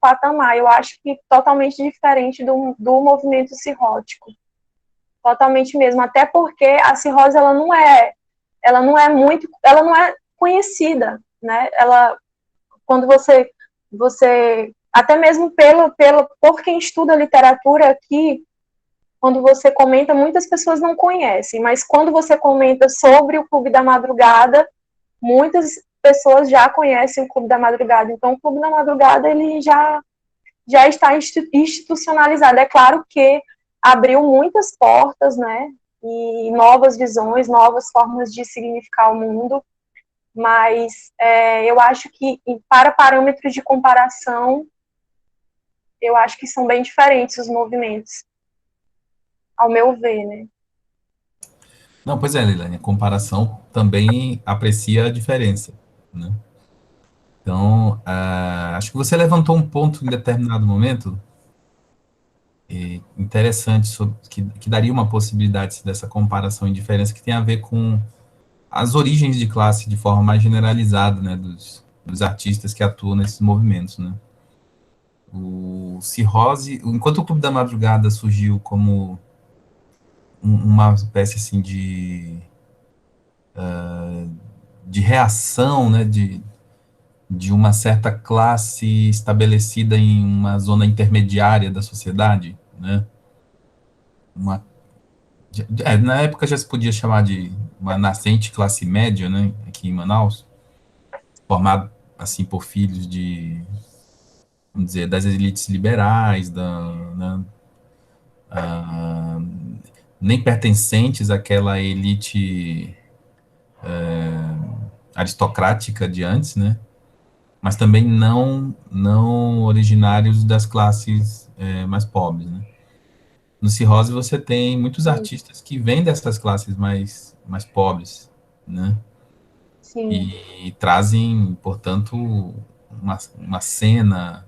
patamar. Eu acho que totalmente diferente do movimento cirrótico, totalmente mesmo. Até porque a cirrose ela não é conhecida, né? Ela, quando você até mesmo por quem estuda literatura aqui, quando você comenta, muitas pessoas não conhecem, mas quando você comenta sobre o Clube da Madrugada, muitas pessoas já conhecem o Clube da Madrugada. Então, o Clube da Madrugada ele já está institucionalizado. É claro que abriu muitas portas, né? E novas visões, novas formas de significar o mundo, mas eu acho que, para parâmetros de comparação, eu acho que são bem diferentes os movimentos, ao meu ver, né? Não, pois é, Leilani, a comparação também aprecia a diferença, né? Então, acho que você levantou um ponto em determinado momento interessante, que daria uma possibilidade dessa comparação e diferença, que tem a ver com as origens de classe de forma mais generalizada, né, dos artistas que atuam nesses movimentos, né. O Cirrose, enquanto o Clube da Madrugada surgiu como uma espécie assim de reação, né, de uma certa classe estabelecida em uma zona intermediária da sociedade, né, na época já se podia chamar de uma nascente classe média, né, aqui em Manaus, formado assim por filhos vamos dizer, das elites liberais, né, nem pertencentes àquela elite aristocrática de antes, né, mas também não originários das classes mais pobres, né. No Cirrose você tem muitos artistas que vêm dessas classes mais pobres, né. Sim. e trazem, portanto, uma cena,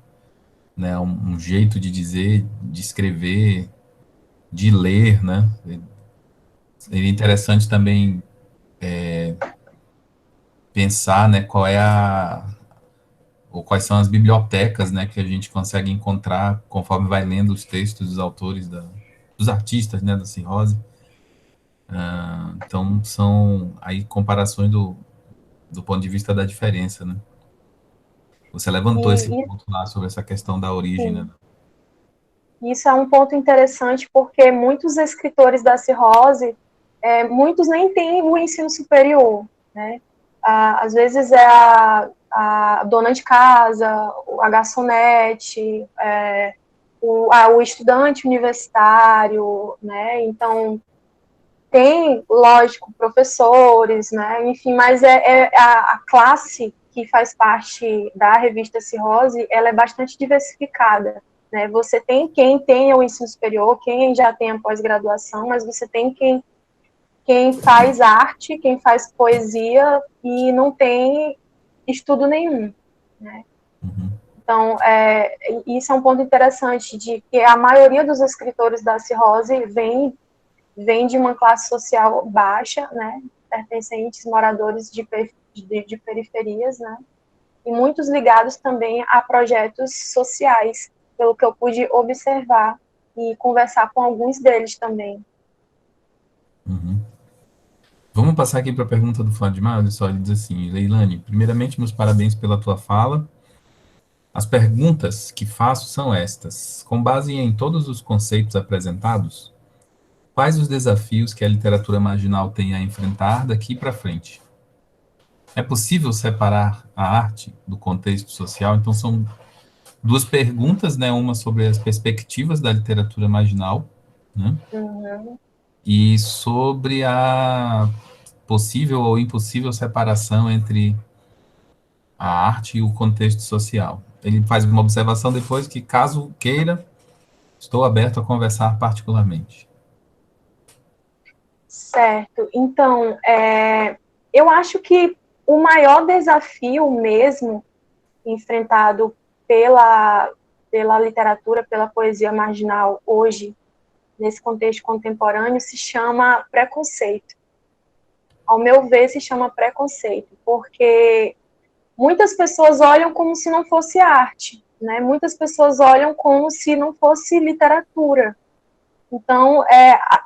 né, um jeito de dizer, de escrever, de ler, né? Seria interessante também pensar, né, ou quais são as bibliotecas, né, que a gente consegue encontrar conforme vai lendo os textos dos autores, dos artistas, né, da Cirrose. Então, são aí comparações do ponto de vista da diferença, né? Você levantou esse E, ponto lá sobre essa questão da origem, né? sim, isso é um ponto interessante, porque muitos escritores da cirrose, muitos nem têm o ensino superior, né? Às vezes é a dona de casa, a garçonete, o estudante universitário, né? Então, tem, lógico, professores, né? Enfim, mas a classe que faz parte da revista Cirrose, ela é bastante diversificada, né? Você tem quem tenha o ensino superior, quem já tem a pós-graduação, mas você tem quem faz arte, quem faz poesia e não tem estudo nenhum, né? Uhum, Então, isso é um ponto interessante, de que a maioria dos escritores da Cirrose vem de uma classe social baixa, né, pertencentes, moradores de periferias, né, e muitos ligados também a projetos sociais, pelo que eu pude observar e conversar com alguns deles também. uhum. Vamos passar aqui para a pergunta do Fadimar, olha só, ele diz assim, Leilane, primeiramente, meus parabéns pela tua fala. As perguntas que faço são estas. Com base em todos os conceitos apresentados, quais os desafios que a literatura marginal tem a enfrentar daqui para frente? É possível separar a arte do contexto social? Então, são duas perguntas, né? Uma sobre as perspectivas da literatura marginal, né? Uhum. E sobre a possível ou impossível separação entre a arte e o contexto social. Ele faz uma observação depois que, caso queira, estou aberto a conversar particularmente. Certo. Então, eu acho que o maior desafio mesmo enfrentado pela, pela literatura, pela poesia marginal hoje, nesse contexto contemporâneo, se chama preconceito. Ao meu ver, se chama preconceito, porque muitas pessoas olham como se não fosse arte, né? Muitas pessoas olham como se não fosse literatura. Então,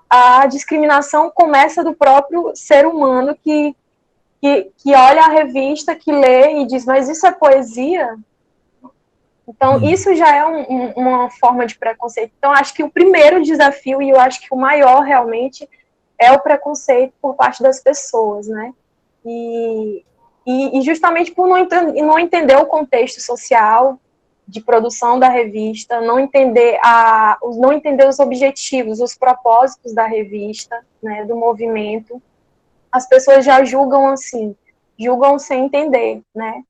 a discriminação começa do próprio ser humano que olha a revista, que lê e diz, mas isso é poesia? Então, isso já é uma forma de preconceito. Então, acho que o primeiro desafio, e eu acho que o maior realmente, é o preconceito por parte das pessoas, né? E justamente por não entender o contexto social de produção da revista, não entender os objetivos, os propósitos da revista, né, do movimento, as pessoas já julgam assim, julgam sem entender, né?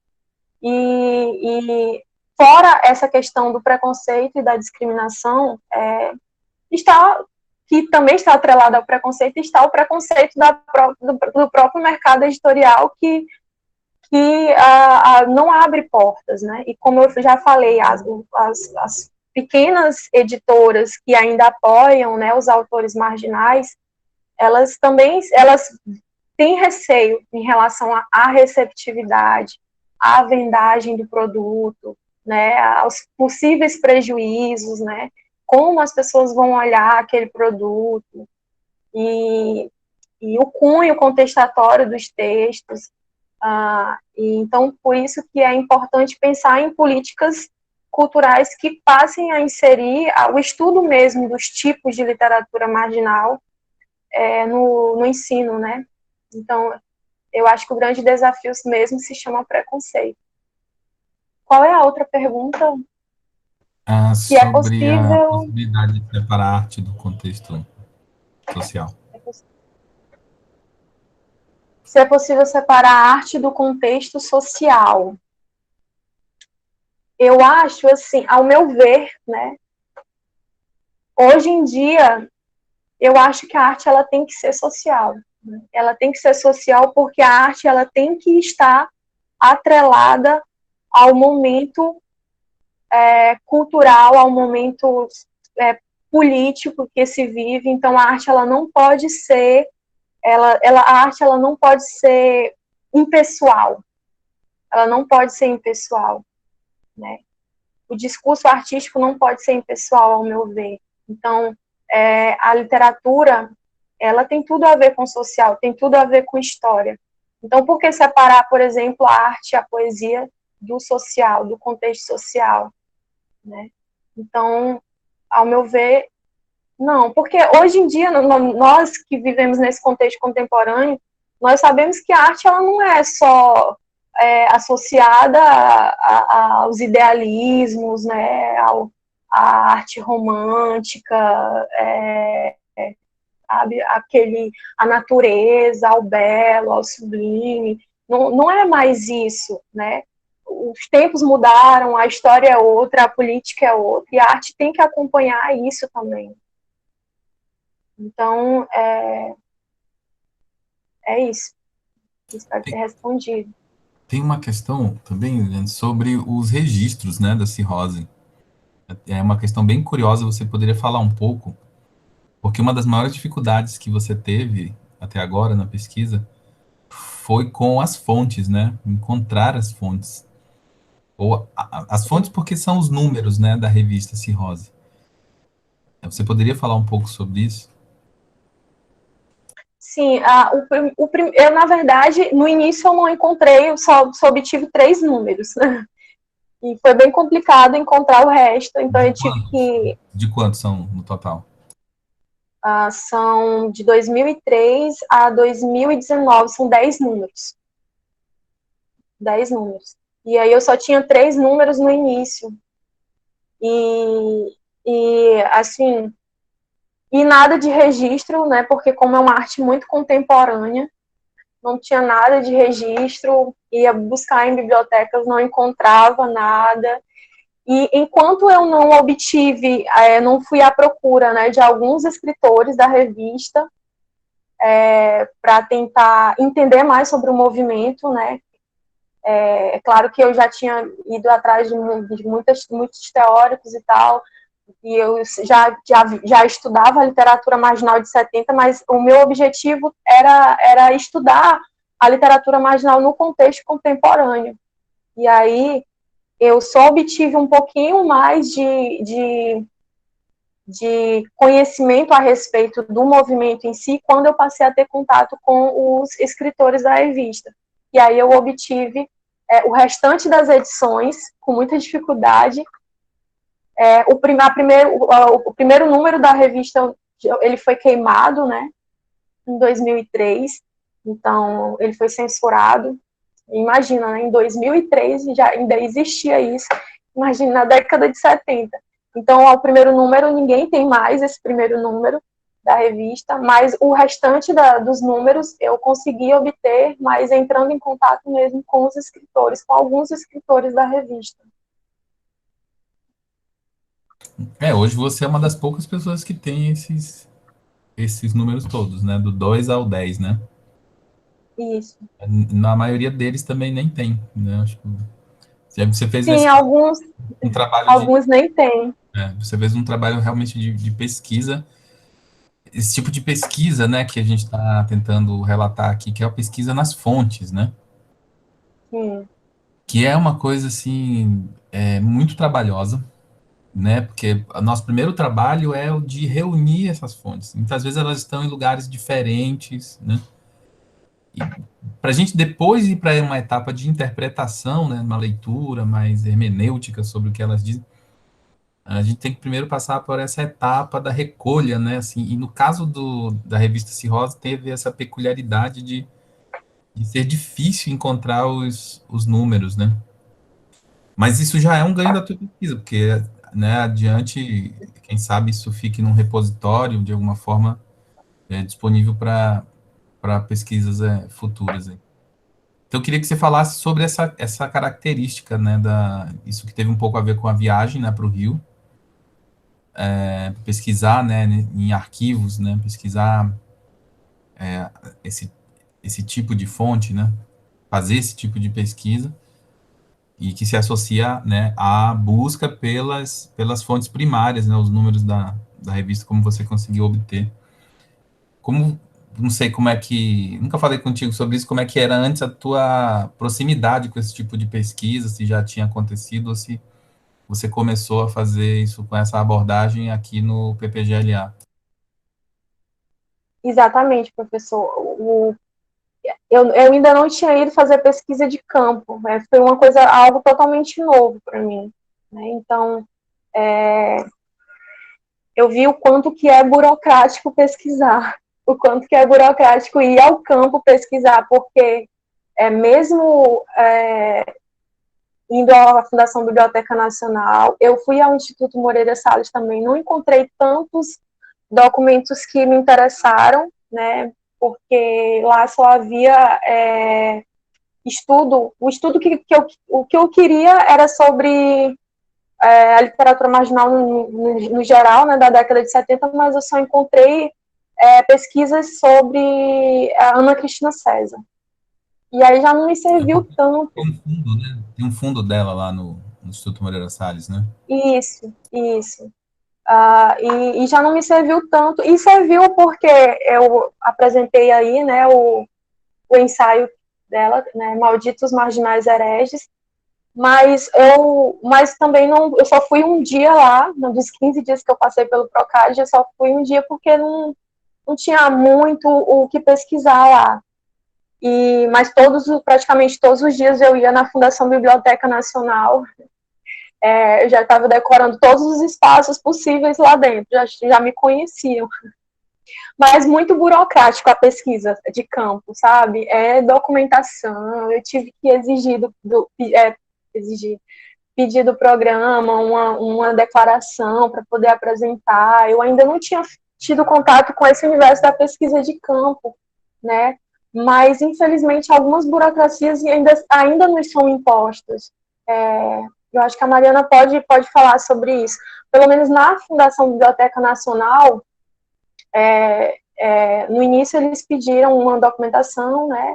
E fora essa questão do preconceito e da discriminação, está que também está atrelado ao preconceito, está o preconceito do próprio mercado editorial que não abre portas, né? E como eu já falei, as pequenas editoras que ainda apoiam, né, os autores marginais, elas têm receio em relação à receptividade, à vendagem do produto, né, aos possíveis prejuízos, né, como as pessoas vão olhar aquele produto e, e o cunho contestatório dos textos. E então, por isso que é importante pensar em políticas culturais que passem a inserir o estudo mesmo dos tipos de literatura marginal no ensino, né? Então, eu acho que o grande desafio mesmo se chama preconceito. Qual é a outra pergunta? Se é Sobre a possível, possibilidade de separar a arte do contexto social. se é possível separar a arte do contexto social. Eu acho, assim, ao meu ver, né, hoje em dia, eu acho que a arte ela tem que ser social, Ela tem que ser social porque a arte ela tem que estar atrelada ao momento cultural, ao momento político que se vive. Então a arte ela não pode ser a arte ela não pode ser impessoal. Ela não pode ser impessoal, né? O discurso artístico não pode ser impessoal, ao meu ver. Então, a literatura, ela tem tudo a ver com social, tem tudo a ver com história. Então, por que separar, por exemplo, a arte e a poesia do social, do contexto social, né? Então, ao meu ver, não, porque hoje em dia, nós que vivemos nesse contexto contemporâneo, nós sabemos que a arte ela não é só associada aos idealismos, né, à arte romântica, sabe, a natureza, ao belo, ao sublime. Não, não é mais isso, né? Os tempos mudaram, a história é outra, a política é outra, e a arte tem que acompanhar isso também. Então, isso. Espero ter respondido. Tem uma questão também, Liliane, sobre os registros, né, da cirrose. É uma questão bem curiosa, você poderia falar um pouco, porque uma das maiores dificuldades que você teve até agora na pesquisa foi com as fontes, né, encontrar as fontes. Ou as fontes porque são os números, né, da revista Cirrose. Você poderia falar um pouco sobre isso? Sim, eu, na verdade, no início eu não encontrei, eu só obtive 3 números, né? E foi bem complicado encontrar o resto, então eu tive que... De quantos são no total? São de 2003 a 2019, são 10 números. 10 números. E aí eu só tinha 3 números no início. Assim, e nada de registro, né? Porque como é uma arte muito contemporânea, não tinha nada de registro, ia buscar em bibliotecas, não encontrava nada. E enquanto eu não obtive, não fui à procura, né, de alguns escritores da revista para tentar entender mais sobre o movimento, né? É claro que eu já tinha ido atrás de muitos teóricos e tal, e eu já estudava a literatura marginal de 70, mas o meu objetivo era estudar a literatura marginal no contexto contemporâneo. E aí eu só obtive um pouquinho mais de conhecimento a respeito do movimento em si quando eu passei a ter contato com os escritores da revista. E aí eu obtive o restante das edições, com muita dificuldade. O primeiro número da revista ele foi queimado, né, em 2003, então ele foi censurado. Imagina, né, em 2003 já ainda existia isso, imagina na década de 70. Então, ao primeiro número, ninguém tem mais esse primeiro número da revista, mas o restante dos números eu consegui obter, mas entrando em contato mesmo com os escritores, com alguns escritores da revista. Hoje você é uma das poucas pessoas que tem esses números todos, né? Do 2 ao 10, né? Isso. Na maioria deles também nem tem, né? Acho que você fez Sim, um trabalho alguns nem tem. você fez um trabalho realmente de pesquisa. Esse tipo de pesquisa, né, que a gente está tentando relatar aqui, que é a pesquisa nas fontes, né? Sim. Que é uma coisa, assim, muito trabalhosa, né? Porque o nosso primeiro trabalho é o de reunir essas fontes. Muitas vezes elas estão em lugares diferentes, né? E para a gente depois ir para uma etapa de interpretação, né, uma leitura mais hermenêutica sobre o que elas dizem, a gente tem que primeiro passar por essa etapa da recolha, né? Assim, e no caso da revista Cirrose, teve essa peculiaridade de ser difícil encontrar os números, né? Mas isso já é um ganho da tua pesquisa, porque, né, adiante, quem sabe isso fique num repositório, de alguma forma, disponível para pesquisas futuras. Aí. Então, eu queria que você falasse sobre essa característica, né, isso que teve um pouco a ver com a viagem, né, para o Rio, pesquisar, né, em arquivos, né, pesquisar esse tipo de fonte, né? Fazer esse tipo de pesquisa e que se associa, né, à busca pelas fontes primárias, né, os números da revista, como você conseguiu obter. Como, não sei como é que, nunca falei contigo sobre isso, como é que era antes a tua proximidade com esse tipo de pesquisa, se já tinha acontecido ou se você começou a fazer isso com essa abordagem aqui no PPGLA. Exatamente, professor. Eu ainda não tinha ido fazer pesquisa de campo, né? Foi uma coisa, algo totalmente novo para mim, né? Então, eu vi o quanto que é burocrático pesquisar, o quanto que é burocrático ir ao campo pesquisar, porque mesmo indo à Fundação Biblioteca Nacional, eu fui ao Instituto Moreira Salles também, não encontrei tantos documentos que me interessaram, né, porque lá só havia o estudo que eu queria era sobre a literatura marginal no geral, né, da década de 70, mas eu só encontrei pesquisas sobre a Ana Cristina César. E aí já não me serviu tanto. Tem um fundo, né? Tem um fundo dela lá no Instituto Moreira Salles, né? Isso. E já não me serviu tanto. E serviu porque eu apresentei aí, né, o ensaio dela, né, Malditos Marginais Hereges, mas também não, eu só fui um dia lá, dos 15 dias que eu passei pelo Procad, eu só fui um dia porque não tinha muito o que pesquisar lá. Mas praticamente todos os dias eu ia na Fundação Biblioteca Nacional, eu já estava decorando todos os espaços possíveis lá dentro, já me conheciam. Mas muito burocrático a pesquisa de campo, sabe? Documentação, eu tive que pedir do programa uma declaração para poder apresentar. Eu ainda não tinha tido contato com esse universo da pesquisa de campo, né? Mas, infelizmente, algumas burocracias ainda nos são impostas. Eu acho que a Mariana pode falar sobre isso. Pelo menos na Fundação Biblioteca Nacional, no início eles pediram uma documentação, né,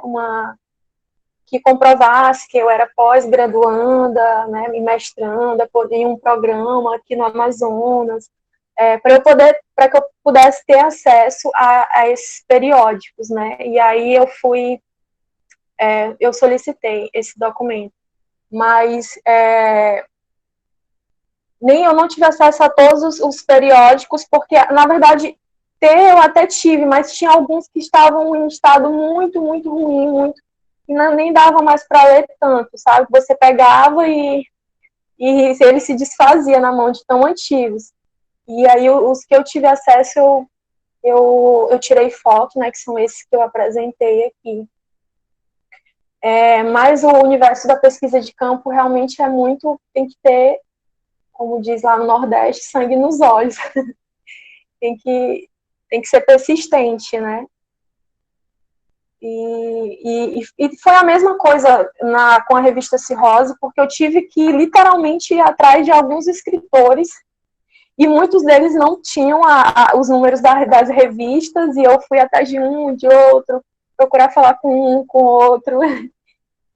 que comprovasse que eu era pós-graduanda, né, mestranda, em um programa aqui no Amazonas, para que eu pudesse ter acesso a esses periódicos, né? E aí eu solicitei esse documento, mas nem eu não tive acesso a todos os periódicos, porque, na verdade, eu até tive, mas tinha alguns que estavam em estado muito, muito ruim, e nem dava mais para ler tanto, sabe? Você pegava e ele se desfazia na mão de tão antigos. E aí os que eu tive acesso, eu tirei foto, né, que são esses que eu apresentei aqui. Mas o universo da pesquisa de campo realmente tem que ter, como diz lá no Nordeste, sangue nos olhos. tem que ser persistente, né? E foi a mesma coisa com a revista Cirrose, porque eu tive que literalmente ir atrás de alguns escritores, e muitos deles não tinham os números das revistas, e eu fui atrás de um, de outro, procurar falar com um, com outro,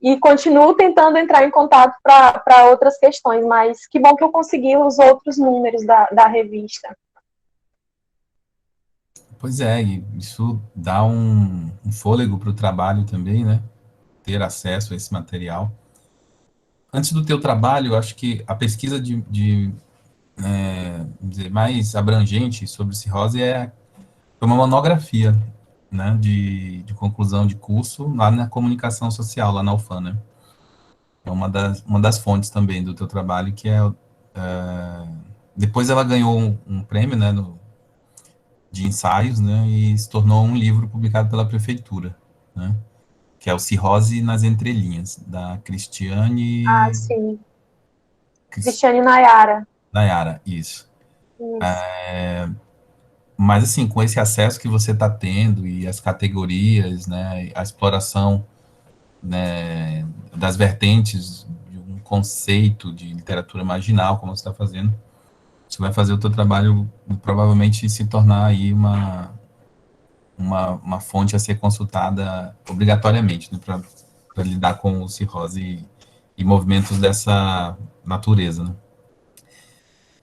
e continuo tentando entrar em contato para outras questões, mas que bom que eu consegui os outros números da revista. Pois é, e isso dá um fôlego para o trabalho também, né? Ter acesso a esse material. Antes do teu trabalho, eu acho que a pesquisa vamos dizer, mais abrangente sobre cirrose foi uma monografia, né, de conclusão de curso lá na comunicação social, lá na UFAM, né? É uma das fontes também do teu trabalho, que depois ela ganhou um prêmio, né, de ensaios, né, e se tornou um livro publicado pela prefeitura, né, que é o Cirrose nas Entrelinhas, da Cristiane... Sim. Cristiane Nayara. Nayara, isso. Mas, assim, com esse acesso que você está tendo e as categorias, né, a exploração, né, das vertentes de um conceito de literatura marginal, como você está fazendo, você vai fazer o teu trabalho provavelmente se tornar aí uma fonte a ser consultada obrigatoriamente, né, para lidar com cirrose e movimentos dessa natureza, né.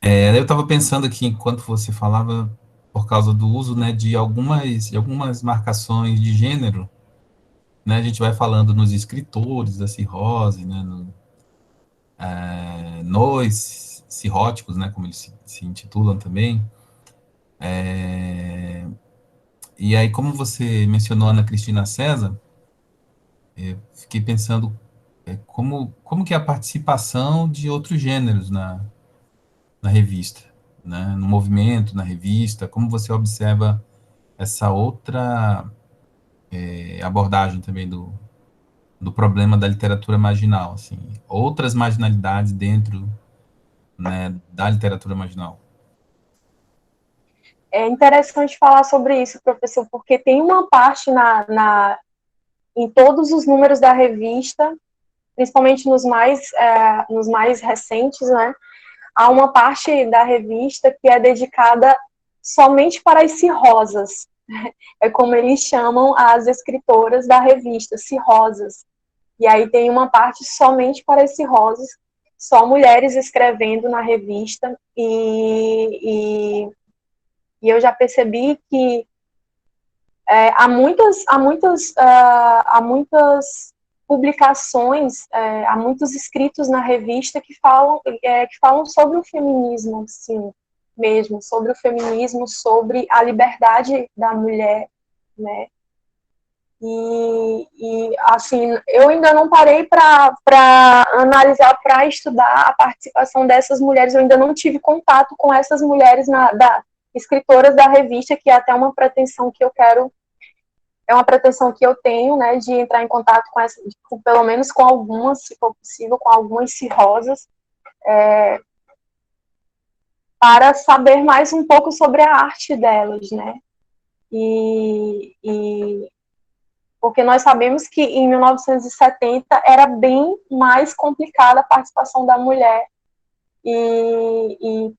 Eu estava pensando aqui, enquanto você falava, por causa do uso, né, de algumas marcações de gênero, né, a gente vai falando nos escritores da cirrose, né, nos cirróticos, né, como eles se intitulam também. E aí, como você mencionou a Ana Cristina César, fiquei pensando como que é a participação de outros gêneros na revista, né, no movimento, na revista, como você observa essa outra abordagem também do problema da literatura marginal, assim, outras marginalidades dentro, né, da literatura marginal. É interessante falar sobre isso, professor, porque tem uma parte em todos os números da revista, principalmente nos mais recentes, né? Há uma parte da revista que é dedicada somente para as cirrosas. É como eles chamam as escritoras da revista, cirrosas. E aí tem uma parte somente para as cirrosas, só mulheres escrevendo na revista, e eu já percebi que há muitas publicações, há muitos escritos na revista que falam sobre o feminismo, sim, mesmo, sobre o feminismo, sobre a liberdade da mulher, né? Assim, eu ainda não parei para analisar, para estudar a participação dessas mulheres, eu ainda não tive contato com essas mulheres escritoras da revista, que é até uma pretensão que eu quero, é uma pretensão que eu tenho, né, de entrar em contato com essa, pelo menos com algumas, se for possível, com algumas cirrosas, para saber mais um pouco sobre a arte delas, né? Porque nós sabemos que em 1970 era bem mais complicada a participação da mulher, e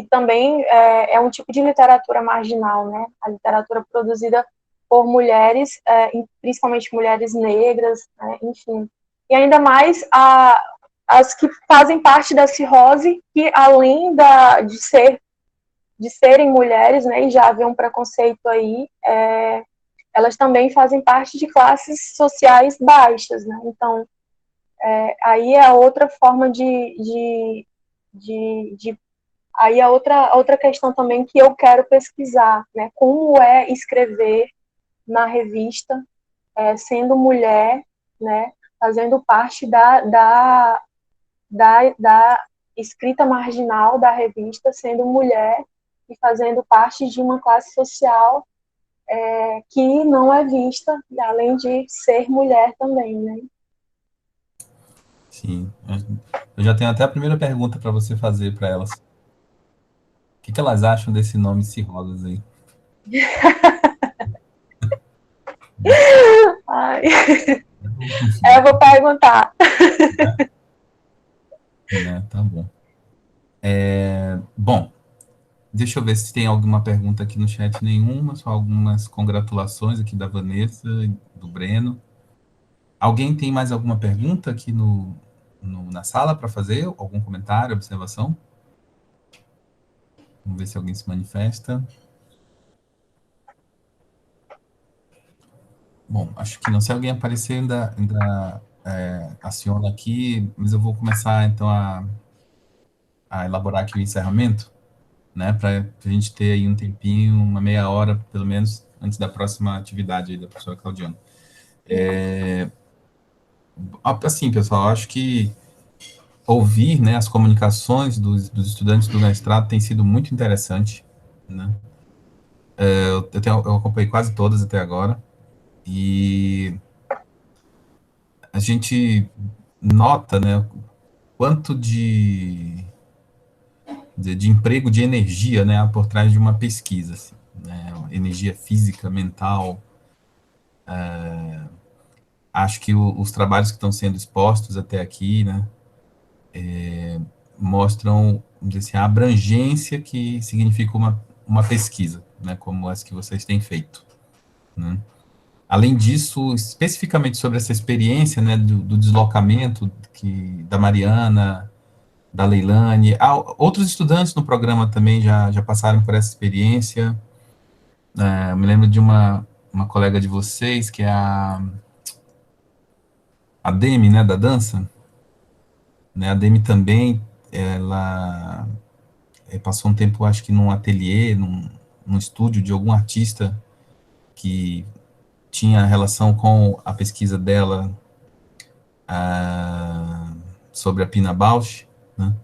também é um tipo de literatura marginal, né? A literatura produzida por mulheres, principalmente mulheres negras, né? Enfim. E ainda mais as que fazem parte da cirrose, que além de serem mulheres, né, e já haver um preconceito aí, elas também fazem parte de classes sociais baixas, né? Então, aí é outra forma aí é outra questão também que eu quero pesquisar, né? Como é escrever na revista, sendo mulher, né? Fazendo parte da escrita marginal da revista, sendo mulher e fazendo parte de uma classe social que não é vista, além de ser mulher também, né? Sim. Eu já tenho até a primeira pergunta para você fazer para elas. O que elas acham desse nome cirrosas aí? Ai. Eu vou perguntar. Né, tá bom. Bom, deixa eu ver se tem alguma pergunta aqui no chat. Nenhuma, só algumas congratulações aqui da Vanessa e do Breno. Alguém tem mais alguma pergunta aqui na sala para fazer? Algum comentário, observação? Vamos ver se alguém se manifesta. Bom, acho que não. Se alguém aparecer, ainda aciona aqui, mas eu vou começar, então, a elaborar aqui o encerramento, né, para a gente ter aí um tempinho, uma meia hora, pelo menos, antes da próxima atividade aí da professora Claudiana. Assim, pessoal, acho que ouvir, né, as comunicações dos estudantes do mestrado tem sido muito interessante, né? Eu acompanhei quase todas até agora, e a gente nota, né, quanto de emprego, de energia, né, por trás de uma pesquisa, assim, né, energia física, mental. Acho que os trabalhos que estão sendo expostos até aqui, né, mostram, vamos dizer assim, a abrangência que significa uma pesquisa, né, como essa que vocês têm feito. né? Além disso, especificamente sobre essa experiência, né, do deslocamento da Mariana, da Leilane, outros estudantes no programa também já passaram por essa experiência. Eu me lembro de uma colega de vocês, que é a Demi, né, da dança, né, a Demi também, ela passou um tempo, acho que num ateliê, num estúdio de algum artista que tinha relação com a pesquisa dela sobre a Pina Bausch, né?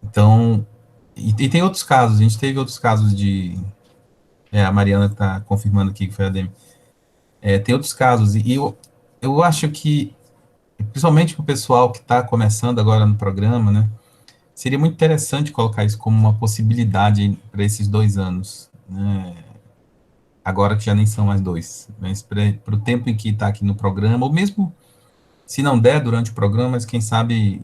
Então, e tem outros casos, a gente teve outros casos a Mariana está confirmando aqui que foi a Demi. Tem outros casos, e eu acho que, principalmente para o pessoal que está começando agora no programa, né, seria muito interessante colocar isso como uma possibilidade para esses 2 anos, né, agora que já nem são mais 2, mas para o tempo em que está aqui no programa, ou mesmo se não der durante o programa, mas quem sabe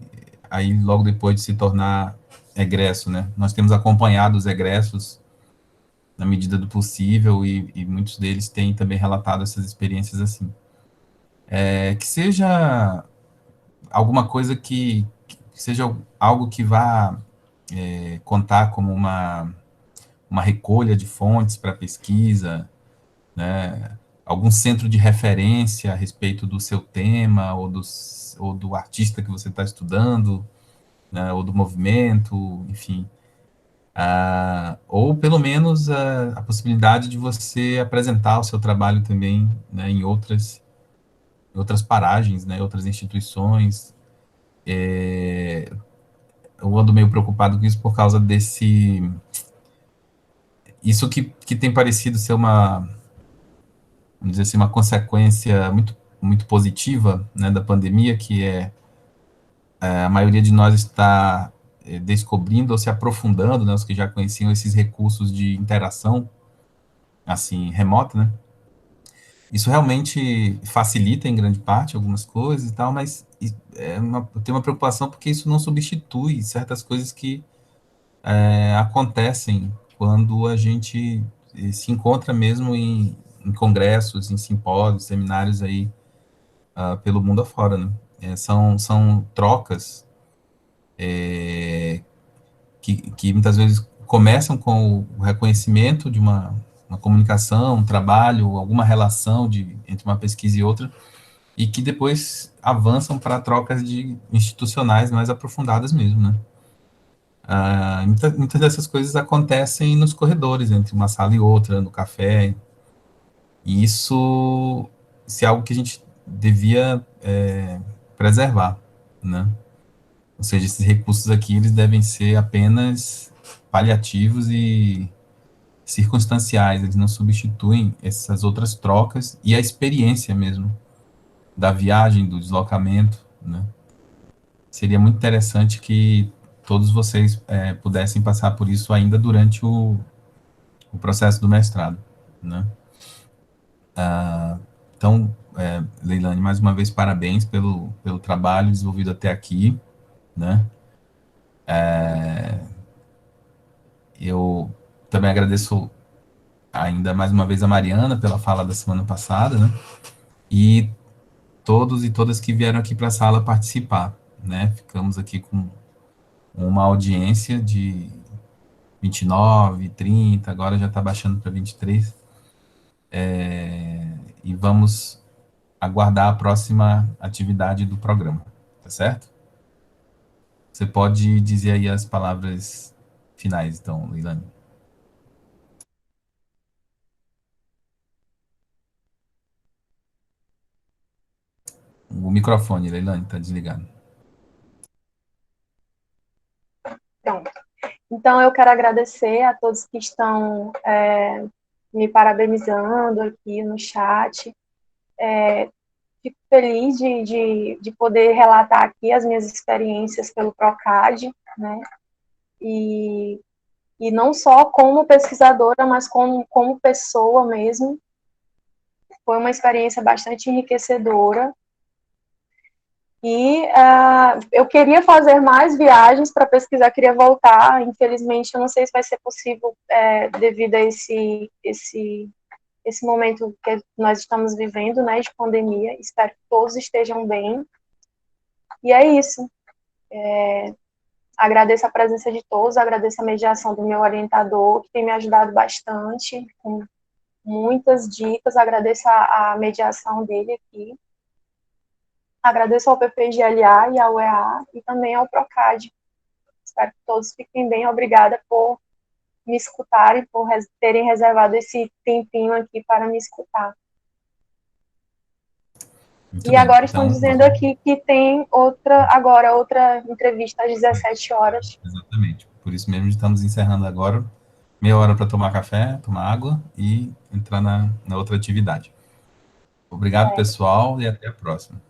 aí logo depois de se tornar egresso, né? Nós temos acompanhado os egressos na medida do possível e muitos deles têm também relatado essas experiências assim. Que seja alguma coisa que seja algo que vá contar como uma recolha de fontes para pesquisa, né? Algum centro de referência a respeito do seu tema ou do artista que você está estudando, né? Ou do movimento, enfim. Ou pelo menos a possibilidade de você apresentar o seu trabalho também, né, em outras paragens, né, outras instituições. Eu ando meio preocupado com isso por causa isso que tem parecido ser vamos dizer assim, uma consequência muito positiva, né, da pandemia, que a maioria de nós está descobrindo ou se aprofundando, né, os que já conheciam esses recursos de interação, assim, remota, né. Isso realmente facilita em grande parte algumas coisas e tal, mas eu tenho uma preocupação porque isso não substitui certas coisas que acontecem quando a gente se encontra mesmo em congressos, em simpósios, seminários aí pelo mundo afora, né? São trocas que muitas vezes começam com o reconhecimento de uma comunicação, um trabalho, alguma relação entre uma pesquisa e outra, e que depois avançam para trocas institucionais mais aprofundadas mesmo, né? Muitas dessas coisas acontecem nos corredores, entre uma sala e outra, no café, e isso é algo que a gente devia preservar, né? Ou seja, esses recursos aqui, eles devem ser apenas paliativos e circunstanciais, eles não substituem essas outras trocas e a experiência mesmo da viagem, do deslocamento, né? Seria muito interessante que todos vocês pudessem passar por isso ainda durante o processo do mestrado, né? Então, Leilane, mais uma vez, parabéns pelo trabalho desenvolvido até aqui, né? Eu também agradeço ainda mais uma vez a Mariana pela fala da semana passada, né? E todos e todas que vieram aqui para a sala participar, né? Ficamos aqui com uma audiência de 29, 30, agora já está baixando para 23. E vamos aguardar a próxima atividade do programa, tá certo? Você pode dizer aí as palavras finais, então, Leilane. O microfone, Leilane, está desligado. Pronto. Então, eu quero agradecer a todos que estão me parabenizando aqui no chat. Fico feliz de poder relatar aqui as minhas experiências pelo PROCAD, né? E não só como pesquisadora, mas como pessoa mesmo. Foi uma experiência bastante enriquecedora. E eu queria fazer mais viagens para pesquisar, queria voltar. Infelizmente, eu não sei se vai ser possível devido a esse esse momento que nós estamos vivendo, né, de pandemia. Espero que todos estejam bem. E é isso. Agradeço a presença de todos, agradeço a mediação do meu orientador, que tem me ajudado bastante, com muitas dicas, agradeço a mediação dele aqui. Agradeço ao PPGLA e ao EA, e também ao Procad. Espero que todos fiquem bem. Obrigada por me escutarem, por terem reservado esse tempinho aqui para me escutar. Muito E bem. agora Então, estão dizendo aqui que tem outra entrevista às 17 horas. exatamente. Por isso mesmo estamos encerrando agora. Meia hora para tomar café, tomar água e entrar na outra atividade. Obrigado, pessoal, e até a próxima.